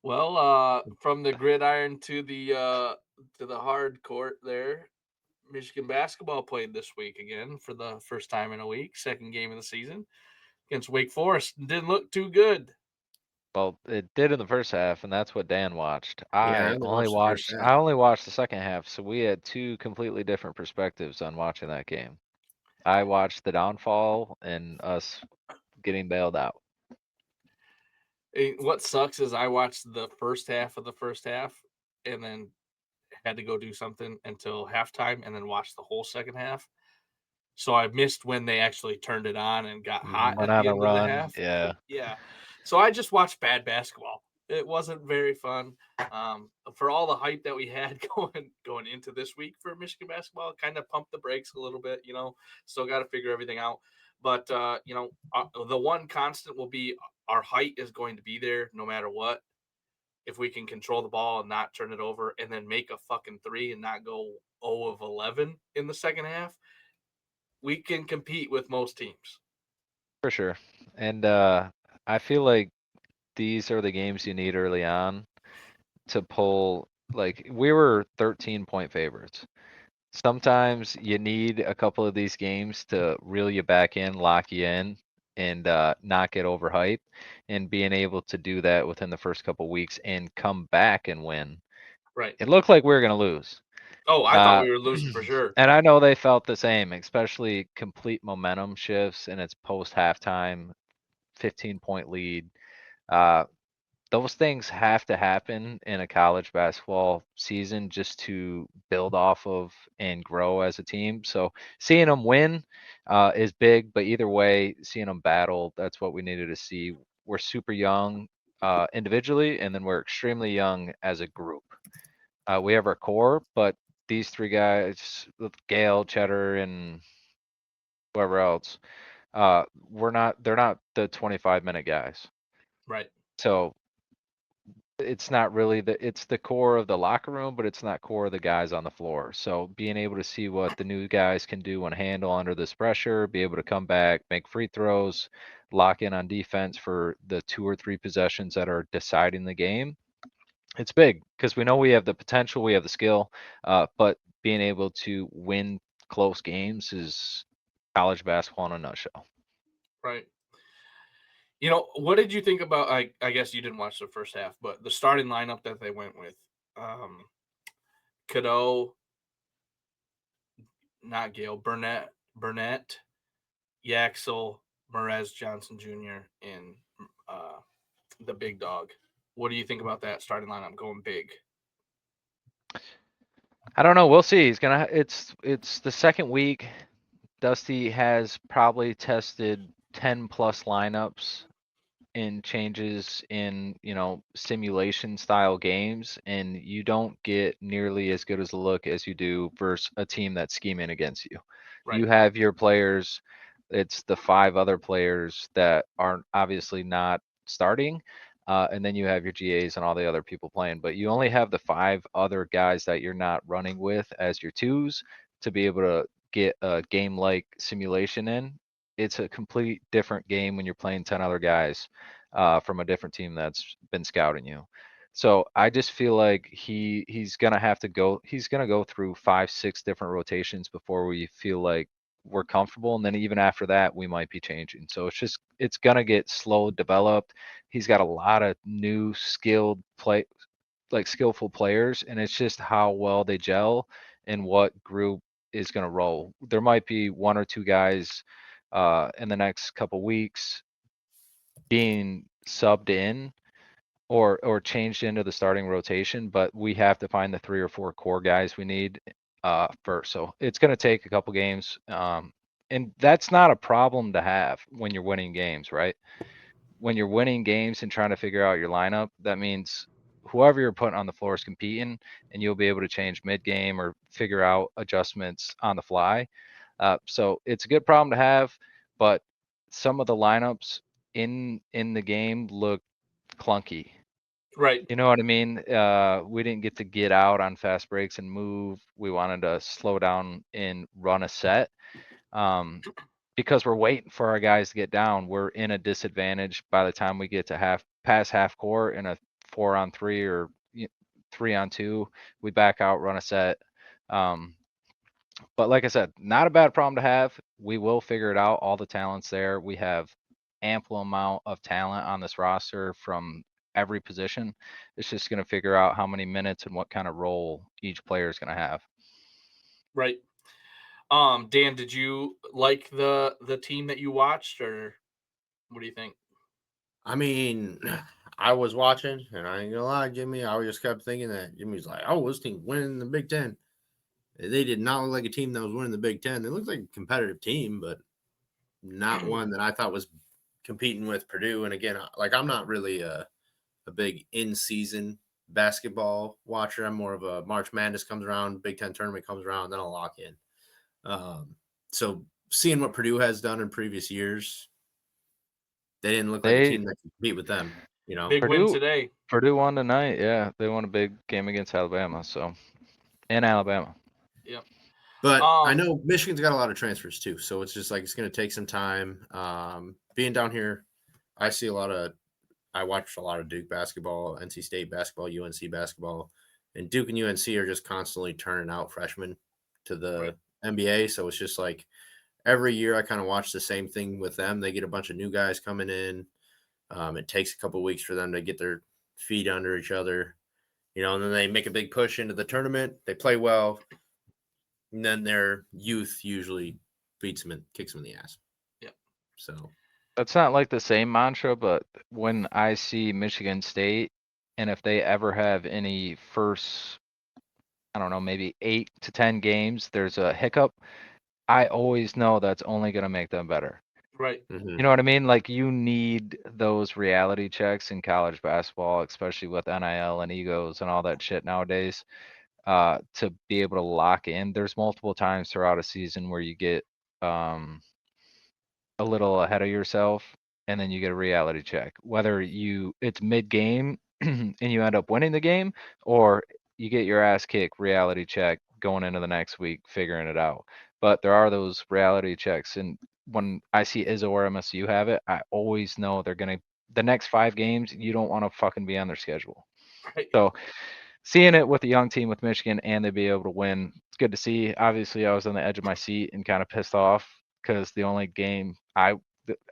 Well, from the gridiron to the hard court there, Michigan basketball played this week again for the first time in a week, second game of the season against Wake Forest. Didn't look too good. Well, it did in the first half, and that's what Dan watched. I only watched the second half, so we had 2 completely different perspectives on watching that game. I watched the downfall and us getting bailed out. What sucks is I watched the first half of the first half and then had to go do something until halftime and then watch the whole second half. So I missed when they actually turned it on and got hot Went at the on a end of the run. half. Yeah. Yeah. So I just watched bad basketball. It wasn't very fun. For all the hype that we had going into this week for Michigan basketball, kind of pumped the brakes a little bit. Still got to figure everything out. But the one constant will be our height is going to be there no matter what. If we can control the ball and not turn it over, and then make a fucking three and not go 0 of 11 in the second half, we can compete with most teams. For sure. And I feel like these are the games you need early on to pull. Like, we were 13-point favorites. Sometimes you need a couple of these games to reel you back in, lock you in, and not get overhyped. And being able to do that within the first couple weeks and come back and win. Right. It looked like we were going to lose. Oh, I thought we were losing for sure. And I know they felt the same, especially complete momentum shifts and it's post halftime, 15-point lead. Those things have to happen in a college basketball season just to build off of and grow as a team. So seeing them win is big, but either way, seeing them battle, that's what we needed to see. We're super young individually, and then we're extremely young as a group. We have our core, but these three guys, with Gale, Cheddar, and whoever else, they're not the 25-minute guys. Right. So it's not really it's the core of the locker room, but it's not core of the guys on the floor. So being able to see what the new guys can do and handle under this pressure, be able to come back, make free throws, lock in on defense for the 2 or 3 possessions that are deciding the game. It's big because we know we have the potential, we have the skill, but being able to win close games is college basketball in a nutshell. Right. What did you think about? I guess you didn't watch the first half, but the starting lineup that they went with, Cadeau, not Gale, Burnett, Yaxel, Merez Johnson Jr., and the big dog. What do you think about that starting lineup going big? I don't know. We'll see. It's the second week. Dusty has probably tested 10 plus lineups in changes in, simulation style games, and you don't get nearly as good as a look as you do versus a team that's scheming against you. Right. You have your players, it's the 5 other players that aren't obviously not starting. And then you have your GAs and all the other people playing, but you only have the 5 other guys that you're not running with as your twos to be able to get a game like simulation in. It's a complete different game when you're playing 10 other guys from a different team that's been scouting you. So I just feel like he's gonna have to go. He's gonna go through 5, 6 different rotations before we feel like we're comfortable, and then even after that, we might be changing. So it's gonna get slow developed. He's got a lot of new skillful players, and it's just how well they gel and what group is gonna roll. There might be 1 or 2 guys in the next couple weeks being subbed in or changed into the starting rotation, but we have to find the 3 or 4 core guys we need first. So it's going to take a couple games, and that's not a problem to have when you're winning games, right? When you're winning games and trying to figure out your lineup, that means whoever you're putting on the floor is competing, and you'll be able to change mid-game or figure out adjustments on the fly. So it's a good problem to have, but some of the lineups in the game look clunky. Right. You know what I mean? We didn't get out on fast breaks and move. We wanted to slow down and run a set. Because we're waiting for our guys to get down. We're in a disadvantage by the time we get to past half court in a 4-on-3 or 3-on-2. We back out, run a set. But like I said, not a bad problem to have. We will figure it out. All the talent's there. We have ample amount of talent on this roster from every position. It's just going to figure out how many minutes and what kind of role each player is going to have. Right. Dan, did you like the team that you watched, or what do you think? I mean, I was watching, and I ain't gonna lie, Jimmy. I just kept thinking that Jimmy's like, "Oh, this team winning the Big Ten." They did not look like a team that was winning the Big Ten. They looked like a competitive team, but not one that I thought was competing with Purdue. And again, like I'm not really a big in-season basketball watcher. I'm more of a March Madness comes around, Big Ten tournament comes around, then I'll lock in. So seeing what Purdue has done in previous years, they didn't look like a team that could compete with them. You know, Big win today. Purdue won tonight. Yeah, they won a big game against Alabama. So, in Alabama. Yep. But I know Michigan's got a lot of transfers too, so it's just like it's going to take some time. Being down here, I watched a lot of Duke basketball, NC State basketball, UNC basketball, and Duke and UNC are just constantly turning out freshmen to the NBA. So it's just like every year I kind of watch the same thing with them. They get a bunch of new guys coming in. It takes a couple of weeks for them to get their feet under each other, and then they make a big push into the tournament. They play well, and then their youth usually beats them and kicks them in the ass. Yep. So that's not like the same mantra, but when I see Michigan State, and if they ever have any first, I don't know, maybe 8 to 10 games, there's a hiccup, I always know that's only going to make them better. Right. mm-hmm. You know what I mean? Like you need those reality checks in college basketball, especially with NIL and egos and all that shit nowadays, to be able to lock in. There's multiple times throughout a season where you get a little ahead of yourself and then you get a reality check. Whether it's mid-game and you end up winning the game, or you get your ass kicked, reality check going into the next week, figuring it out. But there are those reality checks, and when I see Izzo or MSU have it, I always know they're gonna the next 5 games, you don't want to fucking be on their schedule. Right. So seeing it with a young team with Michigan and they be able to win, it's good to see. Obviously, I was on the edge of my seat and kind of pissed off because the only game I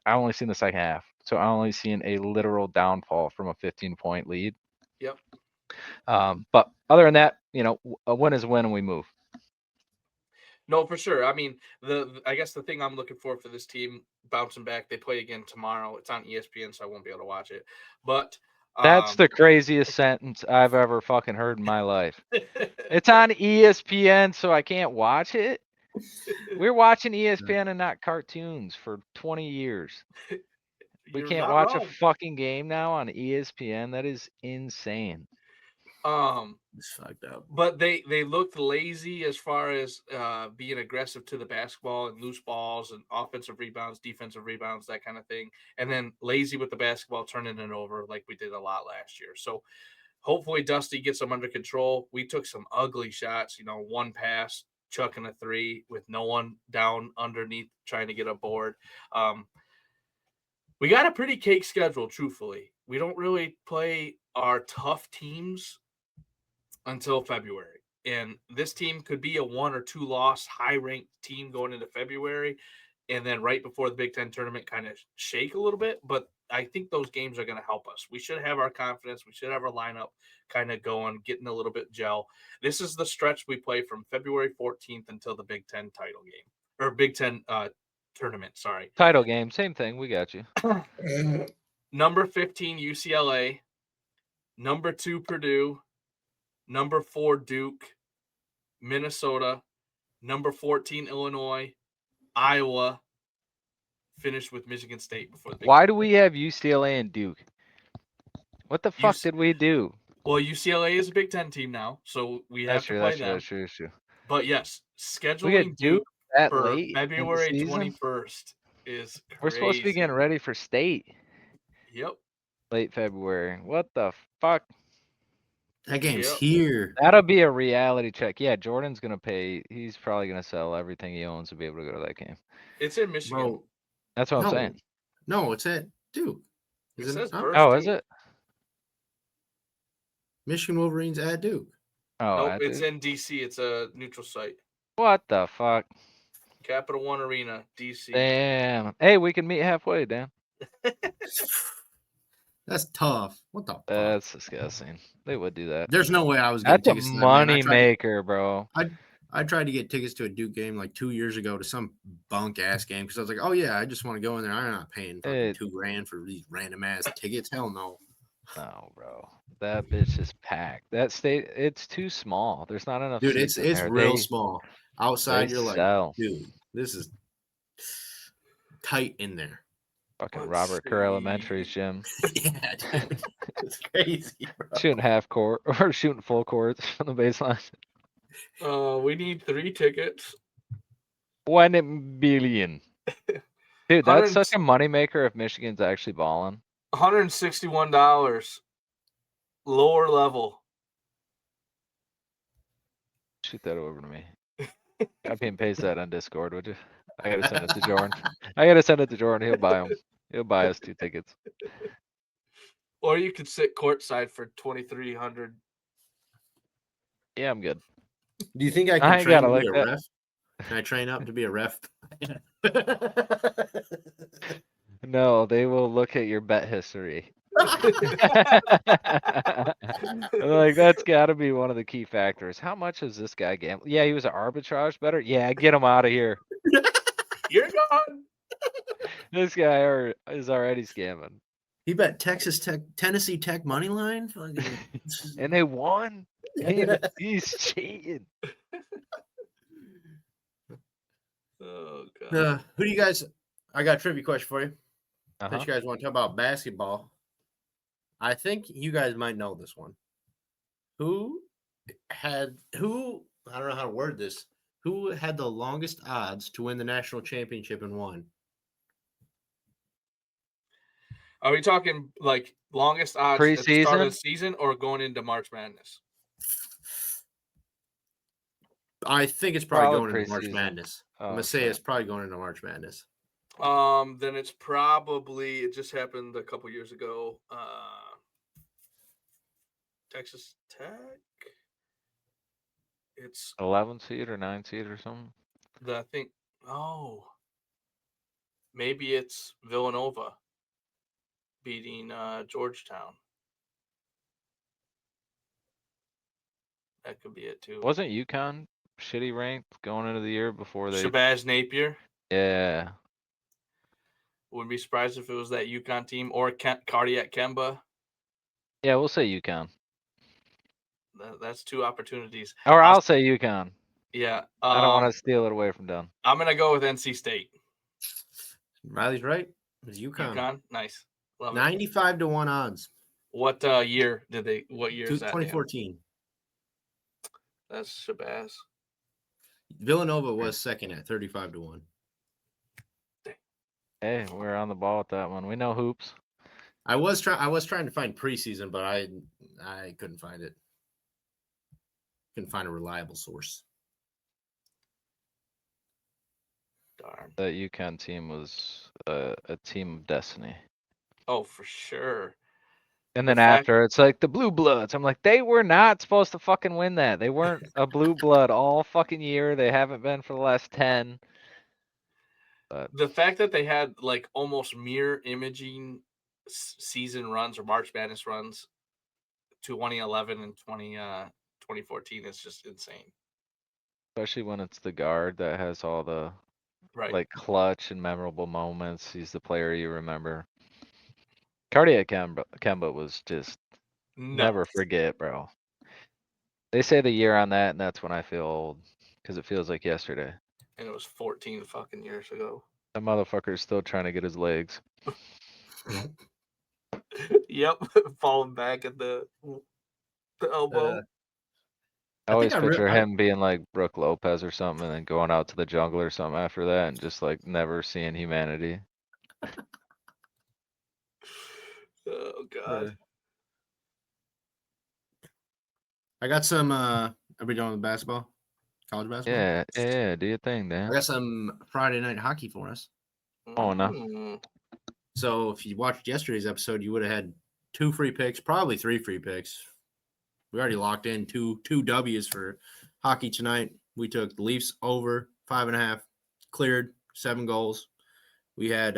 only seen the second half, so I only seen a literal downfall from a 15-point lead. Yep. But other than that, a win is a win and we move. No, for sure. I mean, I guess the thing I'm looking for this team bouncing back, they play again tomorrow. It's on ESPN, so I won't be able to watch it. But that's the craziest sentence I've ever fucking heard in my life. It's on ESPN, so I can't watch it. We're watching ESPN and not cartoons for 20 years. We can't watch a fucking game now on ESPN. That is insane. It's fucked up. But they looked lazy as far as being aggressive to the basketball and loose balls and offensive rebounds, defensive rebounds, that kind of thing. And then lazy with the basketball, turning it over like we did a lot last year. So hopefully Dusty gets them under control. We took some ugly shots, one pass, chucking a 3 with no one down underneath trying to get a board. We got a pretty cake schedule, truthfully. We don't really play our tough teams until February. And this team could be a 1 or 2 loss, high-ranked team going into February, and then right before the Big Ten tournament kind of shake a little bit. But I think those games are going to help us. We should have our confidence. We should have our lineup kind of going, getting a little bit gel. This is the stretch we play from February 14th until the Big Ten title game, or Big Ten tournament, sorry. Title game, same thing. We got you. Number 15, UCLA. Number 2, Purdue. Number 4, Duke. Minnesota. Number 14, Illinois. Iowa. Finished with Michigan State before the Big Why Ten. do we have UCLA and Duke? What the fuck did we do? Well, UCLA is a Big Ten team now, so we have to play them. That's true. But yes, scheduling Duke that for late February in the season? 21st is crazy. We're supposed to be getting ready for state. Yep. Late February. What the fuck? That game's here. That'll be a reality check. Yeah, Jordan's gonna pay. He's probably gonna sell everything he owns to be able to go to that game. It's in Michigan. Bro, that's what I'm saying. No, it's at Duke. It says first oh, team. Is it? Michigan Wolverines at Duke. Oh, nope, it's in DC. It's a neutral site. What the fuck? Capital One Arena, DC. Damn. Hey, we can meet halfway, Dan. That's tough. What the fuck? That's disgusting. They would do that. There's no way I was getting tickets a to that, money maker, bro. I tried to get tickets to a Duke game like 2 years ago to some bunk ass game because I was like, oh yeah, I just want to go in there. I'm not paying fucking $2,000 for these random ass tickets. Hell no. No, bro. That bitch is packed. That state, it's too small. There's not enough Dude, seats it's in there. real small. Outside, They you're like, sell. dude, this is tight in there. Fucking Let's Robert Kerr see. Elementary's gym. Yeah, dude. It's crazy, bro. Shooting half court or shooting full court from the baseline. We need 3 tickets. 1 billion. Dude, that's such a moneymaker if Michigan's actually balling. $161. Lower level. Shoot that over to me. Copy and paste that on Discord, would you? I gotta send it to Jordan. He'll buy them. He'll buy us 2 tickets. Or you could sit courtside for $2,300. Yeah, I'm good. Do you think I I can ain't train gotta to like be a that. ref? Can I train up to be a ref? No, they will look at your bet history. Like, that's gotta be one of the key factors. How much is this guy gamble? Yeah, he was an arbitrage better. Yeah, get him out of here. You're gone. This guy is already scamming. He bet Tennessee Tech money line, And they won. He's cheating. Oh god. Who do you guys? I got a trivia question for you. Uh-huh. Since you guys want to talk about basketball, I think you guys might know this one. Who? I don't know how to word this. Who had the longest odds to win the national championship and won? Are we talking like longest odds at the start of Preseason? the season or going into March Madness? I think it's probably Probably going into March preseason. Madness. I'm Oh, gonna say shit. it's probably going into March Madness. Then it's probably, it just happened a couple years ago. Texas Tech. It's 11 seed or 9 seed or something. I think. Oh, maybe it's Villanova beating Georgetown. That could be it too. Wasn't UConn shitty ranked going into the year before they? Shabazz Napier. Yeah. Wouldn't be surprised if it was that UConn team or Cardiac Kemba. Yeah, we'll say UConn. That's 2 opportunities. Or I'll say UConn. Yeah. I don't want to steal it away from Dunn. I'm gonna go with NC State. Riley's right. It was UConn. UConn, nice. Love 95 to 1 odds. What year did they? What year is that? 2014. That's Shabazz. Villanova was second at 35 to 1. Hey, we're on the ball with that one. We know hoops. I was trying to find preseason, but I couldn't find it. Couldn't find a reliable source. Darn. That UConn team was a team of destiny. Oh, for sure. And then after, it's like the Blue Bloods. I'm like, they were not supposed to fucking win that. They weren't a Blue Blood all fucking year. They haven't been for the last 10. But the fact that they had like almost mirror imaging season runs or March Madness runs to 2011 and 2014 is just insane. Especially when it's the guard that has all the like clutch and memorable moments. He's the player you remember. Cardiac Kemba was just never forget, bro. They say the year on that, and that's when I feel old because it feels like yesterday. And it was 14 fucking years ago. That motherfucker's still trying to get his legs. Yep, falling back at the elbow. I always picture him being like Brooke Lopez or something and then going out to the jungle or something after that and just like never seeing humanity. Oh, God. I got some, are we done with basketball? College basketball? Yeah, do your thing, Dan. I got some Friday night hockey for us. Oh, no. So if you watched yesterday's episode, you would have had 2 free picks, probably 3 free picks. We already locked in two W's for hockey tonight. We took the Leafs over 5.5, cleared 7 goals. We had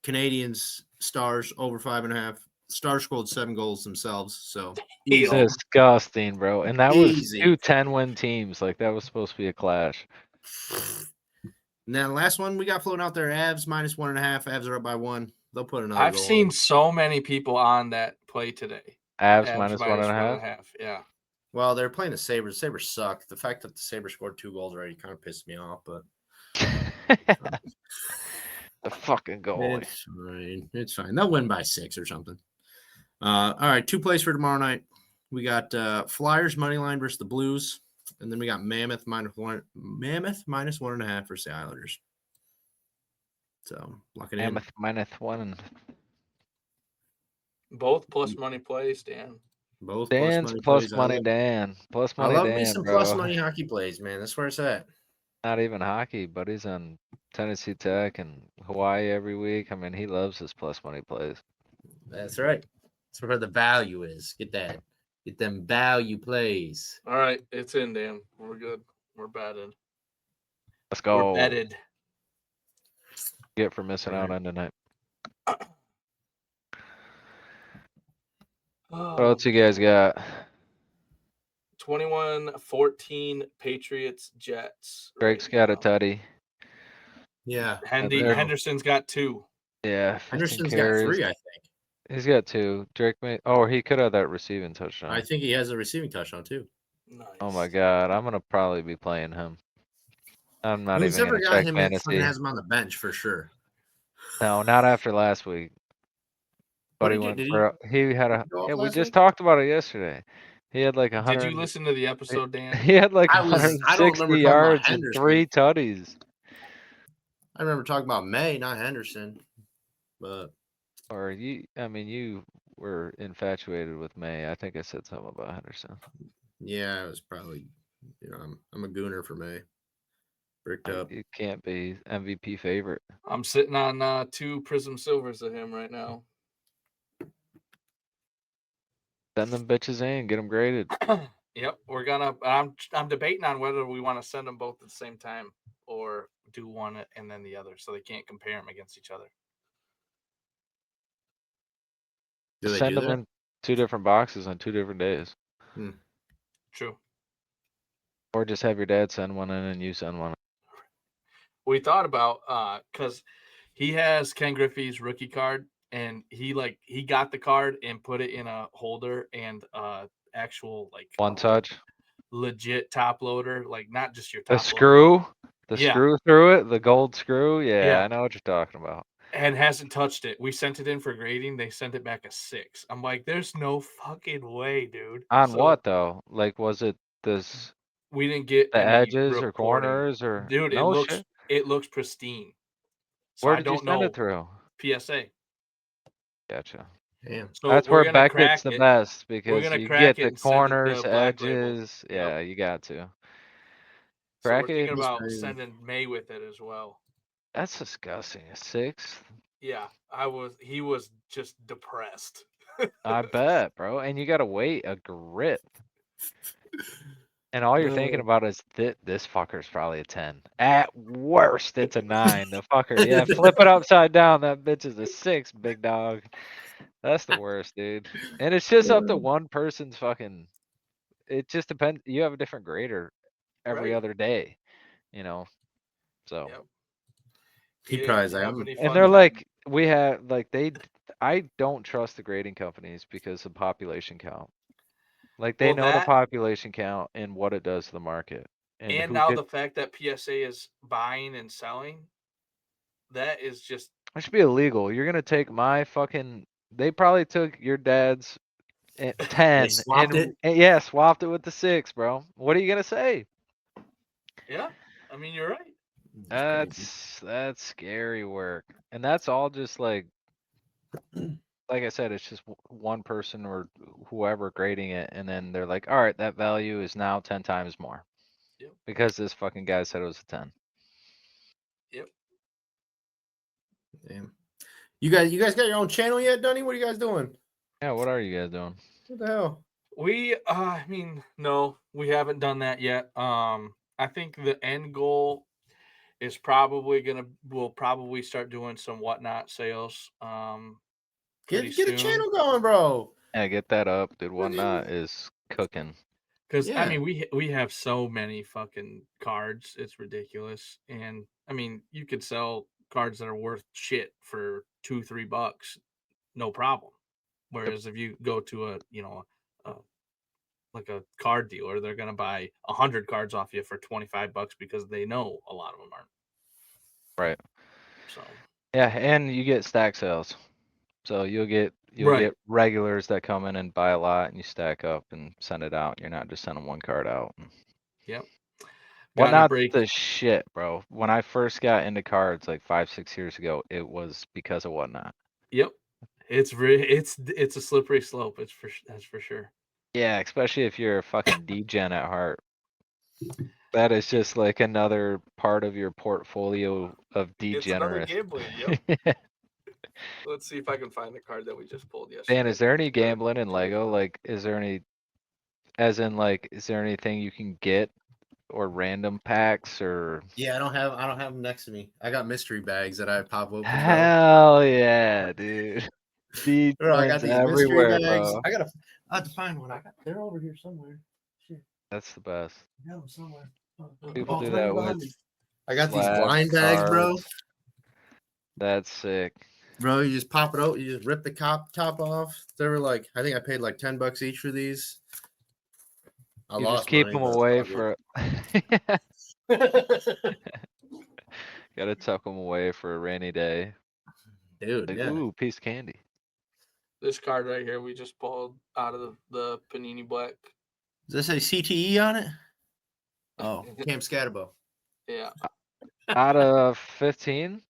Canadians Stars over 5.5, Stars scored 7 goals themselves. So Damn. Disgusting, bro. And that was Easy. 2 10-win teams. Like that was supposed to be a clash. And then the last one we got floating out there, Avs -1.5. Avs are up by 1. They'll put another I've goal seen in. so many people on that play today. Avs Avs -1.5. -1.5. Yeah. Well, they're playing the Sabres. The Sabres suck. The fact that the Sabres scored 2 goals already kind of pissed me off, but The fucking goalie. it's fine. It's fine. They'll win by 6 or something. All right, 2 plays for tomorrow night. We got Flyers money line versus the Blues, and then we got Mammoth -1.5 versus the Islanders. So lock it in. Mammoth -1. Both plus money plays, Dan. Both Dan's plus plus money money plays. Dan. Plus I money love me Dan, some bro. plus money hockey plays, man. That's where it's at. Not even hockey, but he's on Tennessee Tech and Hawaii every week. I mean, he loves his plus money plays. That's right. That's where the value is. Get that. Get them value plays. All right, it's in, Dan. We're good. We're batted. Let's go. We're betted. Get for missing out on tonight. What else you guys got? 21-14 Patriots Jets. Drake's got a tutty. Yeah. Henderson's got 2. Yeah, 15 Henderson's carries. got 3, I think. He's got 2. Drake may. Oh, he could have that receiving touchdown. I think he has a receiving touchdown too. Nice. Oh my god, I'm gonna probably be playing him. I'm not Who's even ever gonna got check him fantasy. fucking has him on the bench for sure. No, not after last week. But he went for. He had a. Yeah, we just talked about it yesterday. He had like 100. Did you listen to the episode, Dan? He had like I don't remember 160 talking about yards and Henderson. 3 tutties. I remember talking about May, not Henderson. But Or you, I mean, you were infatuated with May. I think I said something about Henderson. yeah, it was probably, I'm a gooner for May. Bricked up. You can't be MVP favorite. I'm sitting on 2 Prism Silvers of him right now. Send them bitches in, get them graded. Yep, we're gonna. I'm debating on whether we want to send them both at the same time or do one and then the other, so they can't compare them against each other. Send them in 2 different boxes on 2 different days. True. Or just have your dad send one in and you send one. We thought about because he has Ken Griffey's rookie card, and he got the card and put it in a holder and actual one touch legit top loader, like not just your top the screw through it, the gold screw. Yeah, I know what you're talking about. And hasn't touched it. We sent it in for grading. They sent it back a 6. I'm like, there's no fucking way, dude. On what though? Like, was it this? We didn't get the any edges or reporting. corners or dude. No it looks pristine. So Where I did you don't send know. it through? PSA. Gotcha. Damn. So that's we're where gonna Beck crack gets the it. best We're because gonna you crack get it the and send it corners, to Black Label. edges. Yeah, you got to. So we're Crack it. thinking about sending May with it as well. That's disgusting. A 6? Yeah, he was just depressed. I bet, bro. And you gotta wait a grip. And all you're thinking about is this fucker's probably a 10. At worst, it's a 9. The fucker, yeah, flip it upside down. That bitch is a 6, big dog. That's the worst, dude. And it's just up to one person's fucking. It just depends. You have a different grader every other day, So. Yep. He probably and they're like, I don't trust the grading companies because of population count. Like they know the population count and what it does to the market. And now the fact that PSA is buying and selling, that is just. It should be illegal. You're gonna take my fucking. They probably took your dad's 10 they swapped it. Yeah, swapped it with the 6, bro. What are you gonna say? Yeah, I mean you're right. That's scary work, and that's all just like I said, it's just one person or whoever grading it, and then they're like, all right, that value is now 10 times more. Yep. Because this fucking guy said it was a 10. Yep. Damn. You guys got your own channel yet, Dunny? What are you guys doing? Yeah, what are you guys doing? What the hell? No, we haven't done that yet. I think the end goal is we'll probably start doing some whatnot sales. Get pretty a soon. channel going, bro. Yeah, get that up, dude. Whatnot is cooking. Because I Yeah. mean, we have so many fucking cards, it's ridiculous. And I mean, you could sell cards that are worth shit for $2-3, no problem. Whereas if you go to a like a card dealer, they're gonna buy 100 cards off you for $25 because they know a lot of them aren't. Right. So Yeah, and you get stack sales. So you'll get Right. regulars that come in and buy a lot, and you stack up and send it out. You're not just sending one card out. Yep. Gotta Whatnot's break. the shit, bro. When I first got into cards like 5-6 years ago, it was because of Whatnot. Yep. It's a slippery slope. That's for sure. Yeah, especially if you're a fucking degen at heart. That is just like another part of your portfolio of It's another degenerates. gambling. Yep. Let's see if I can find the card that we just pulled yesterday. Dan, is there any gambling in Lego? Like, is there any, as in like, is there anything you can get or random packs or? Yeah, I don't have them next to me. I got mystery bags that I pop open, bro. Hell yeah, dude. Bro, I got Degens these mystery everywhere, bags. bro. I have to find one. They're over here somewhere. Shit, That's the best. I got them somewhere. People do right that behind with me. I got these slabs, blind bags, bro. cards. That's sick. Bro, you just pop it out. You just rip the top off. They were like, I think I paid like $10 each for these. I You lost just keep money, them but away it's all for. good. Gotta tuck them away for a rainy day. Dude, Like, yeah. ooh, piece of candy. This card right here we just pulled out of the Panini Black. Does this say CTE on it? Oh, Camp Scatterbo. Yeah. Out of 15?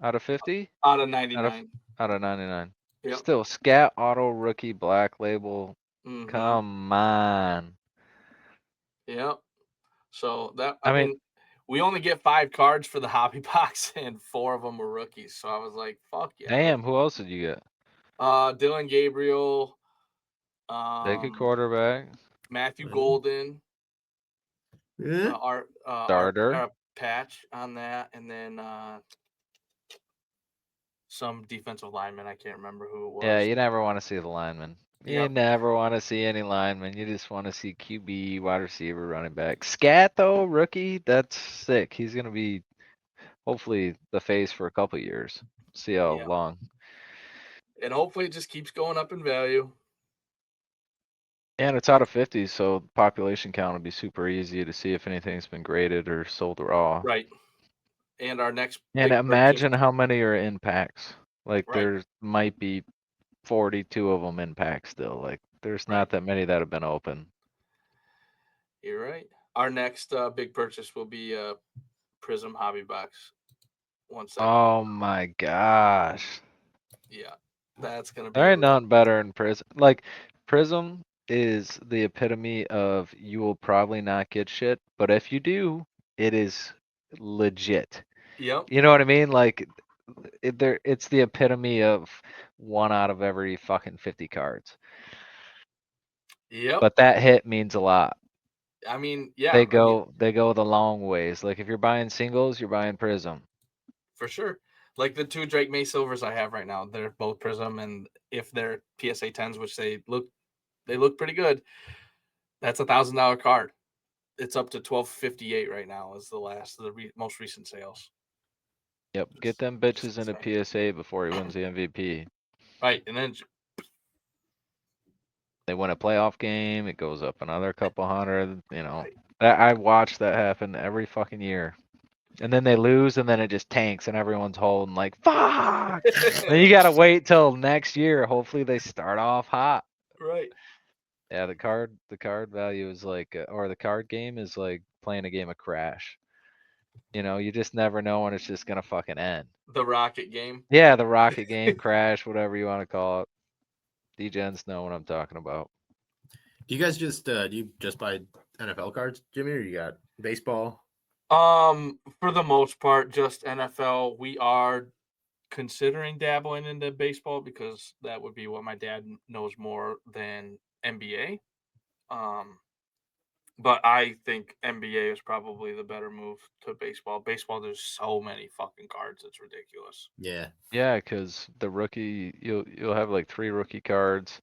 Out of 50? Out of 99. Out of 99. Yep. Still, Scat Auto Rookie Black Label. Mhm. Come on. Yep. So that I mean, we only get 5 cards for the hobby box, and 4 of them were rookies. So I was like, "Fuck yeah!" damn, who else did you get? Dylan Gabriel, Take a quarterback. Matthew Golden, Yeah. Starter. patch on that, and then some defensive lineman. I can't remember who it was. Yeah, you never want to see the lineman. You Yep. never want to see any lineman. You just want to see QB, wide receiver, running back. Scat, though, rookie, that's sick. He's going to be hopefully the face for a couple years. See how Yeah. long. And hopefully it just keeps going up in value. And it's out of 50, so the population count will be super easy to see if anything's been graded or sold raw. Right. And our next And big imagine purchase, how many are in packs. Like Right. there might be 42 of them in packs still. Like there's not that many that have been open. You're right. Our next big purchase will be a Prism Hobby Box. Once that Oh my gosh. Yeah, that's gonna be. There ain't nothing better in Prism. Like Prism is the epitome of you will probably not get shit, but if you do, it is legit. Yep. You know what I mean? Like it's the epitome of 1 out of every fucking 50 cards. Yep. But that hit means a lot. I mean, yeah. They go the long ways. Like if you're buying singles, you're buying Prism. For sure. Like the 2 Drake May Silvers I have right now, they're both Prism, and if they're PSA 10s, which they look pretty good, that's $1,000 card. It's up to 1258 right now. Is the most recent sales. Yep, get them bitches into PSA before he wins the MVP. Right, and then They win a playoff game, it goes up another couple hundred. You know, I watch that happen every fucking year. And then they lose, and then it just tanks, and everyone's holding like, fuck. Then you gotta wait till next year. Hopefully they start off hot. Right. Yeah, the card value is like, or the card game is like playing a game of Crash. You know, you just never know when it's just gonna fucking end. The Rocket game. Yeah, the Rocket game, Crash, whatever you want to call it. D-gens know what I'm talking about. Do you guys just buy NFL cards, Jimmy, or you got baseball? For the most part, just NFL. We are considering dabbling into baseball because that would be what my dad knows more than NBA. But I think NBA is probably the better move to baseball. Baseball, there's so many fucking cards. It's ridiculous. Yeah. Yeah, because the rookie, you'll have like 3 rookie cards,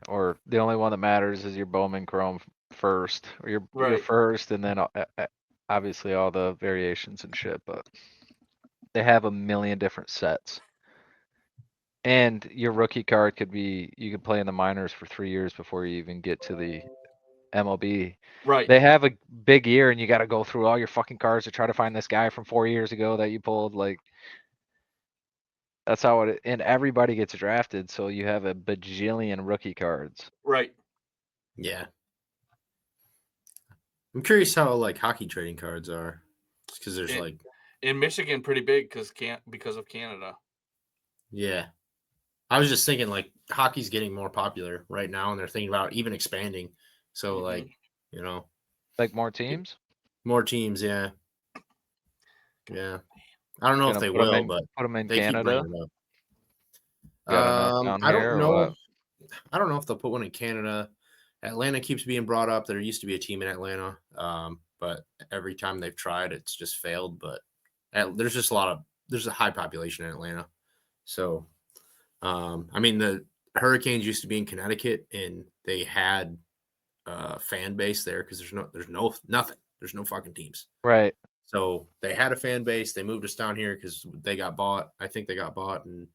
or the only one that matters is your Bowman Chrome first, or your Right. first, and then obviously all the variations and shit. But they have a million different sets. And your rookie card could be, you could play in the minors for 3 years before you even get to the MLB. Right. They have a big year and you got to go through all your fucking cards to try to find this guy from 4 years ago that you pulled. Like, that's how it, and everybody gets drafted. So you have a bajillion rookie cards. Right. Yeah. I'm curious how like hockey trading cards are, because there's like in Michigan pretty big because of Canada. Yeah. I was just thinking like hockey's getting more popular right now, and they're thinking about even expanding. So like, you know, like more teams. More teams, yeah. Yeah. I don't know if they will, but put them in they Canada. keep bringing it up. Got enough down I don't here, or know. what? I don't know if they'll put one in Canada. Atlanta keeps being brought up. There used to be a team in Atlanta, but every time they've tried, it's just failed. But there's just there's a high population in Atlanta. So, I mean, the Hurricanes used to be in Connecticut, and they had a fan base there because there's nothing. There's no fucking teams. Right. So they had a fan base. They moved us down here because they got bought. I think they got bought, and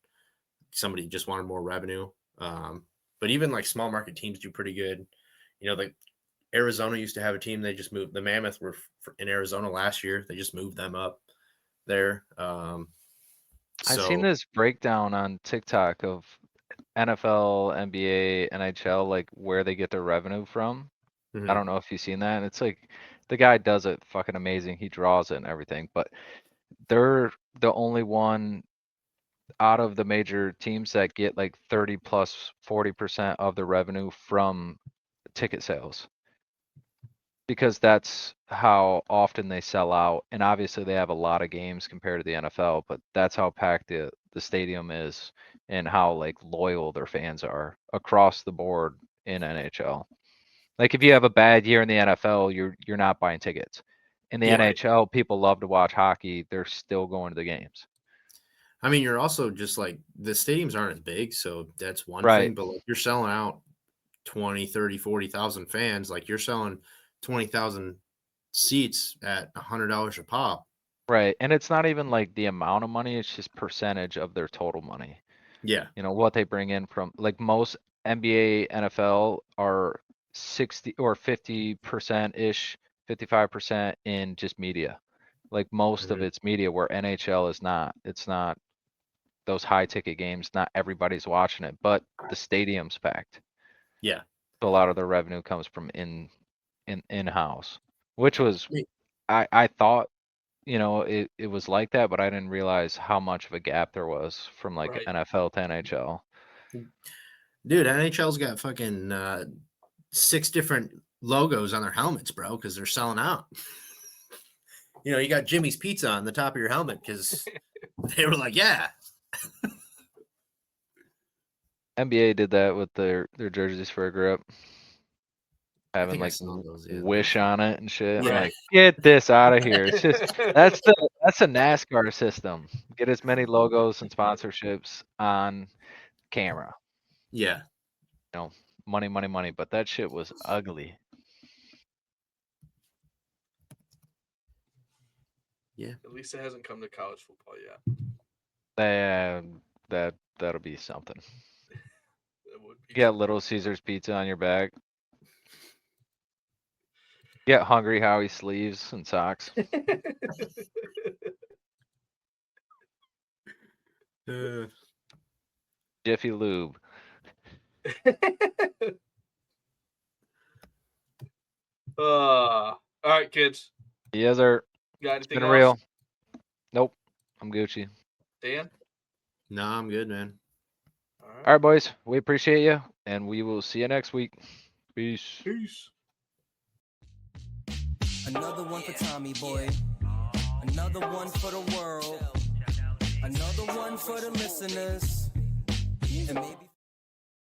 somebody just wanted more revenue. But even like small market teams do pretty good. You know, like Arizona used to have a team. They just moved. The Mammoth were in Arizona last year. They just moved them up there. I've seen this breakdown on TikTok of NFL, NBA, NHL, like where they get their revenue from. I don't know if you've seen that. And it's like the guy does it fucking amazing. He draws it and everything, but they're the only one out of the major teams that get like 30 plus 40% of the revenue from ticket sales, because that's how often they sell out. And obviously they have a lot of games compared to the NFL, but that's how packed the stadium is and how like loyal their fans are across the board in NHL. Like if you have a bad year in the NFL, you're not buying tickets. In the NHL, people love to watch hockey. They're still going to the games. I mean, you're also just like the stadiums aren't as big, so that's one thing. But like you're selling out 20, 30, 40,000 fans. Like you're selling 20,000 seats at $100 a pop. Right. And it's not even like the amount of money, it's just percentage of their total money. Yeah. You know, what they bring in from, like most NBA, NFL are 60 or 50%-ish, 55% in just media. Like most of it's media, where NHL is not. It's not those high ticket games. Not everybody's watching it, but the stadium's packed. Yeah. So a lot of their revenue comes from in-house, which was, I thought, you know, it was like that, but I didn't realize how much of a gap there was from like NFL to NHL. Dude, NHL's got fucking 6 different logos on their helmets, bro, because they're selling out. You know, you got Jimmy's Pizza on the top of your helmet because they were like, yeah. NBA did that with their jerseys for a grip. Having like Wish on it and shit. I'm like, get this out of here. It's just that's the NASCAR system. Get as many logos and sponsorships on camera. Yeah. You know, money, money, money. But that shit was ugly. Yeah. At least it hasn't come to college football yet. That'll be something. That would be Get Little Caesars pizza on your back. Get Hungry Howie sleeves and socks. Jiffy Lube. All right, kids. Yes, sir. Got anything It's been else? real. Nope. I'm Gucci. Dan? No, I'm good, man. All right, boys. We appreciate you, and we will see you next week. Peace. Peace. Another one for Tommy Boy. Another one for the world. Another one for the listeners. And maybe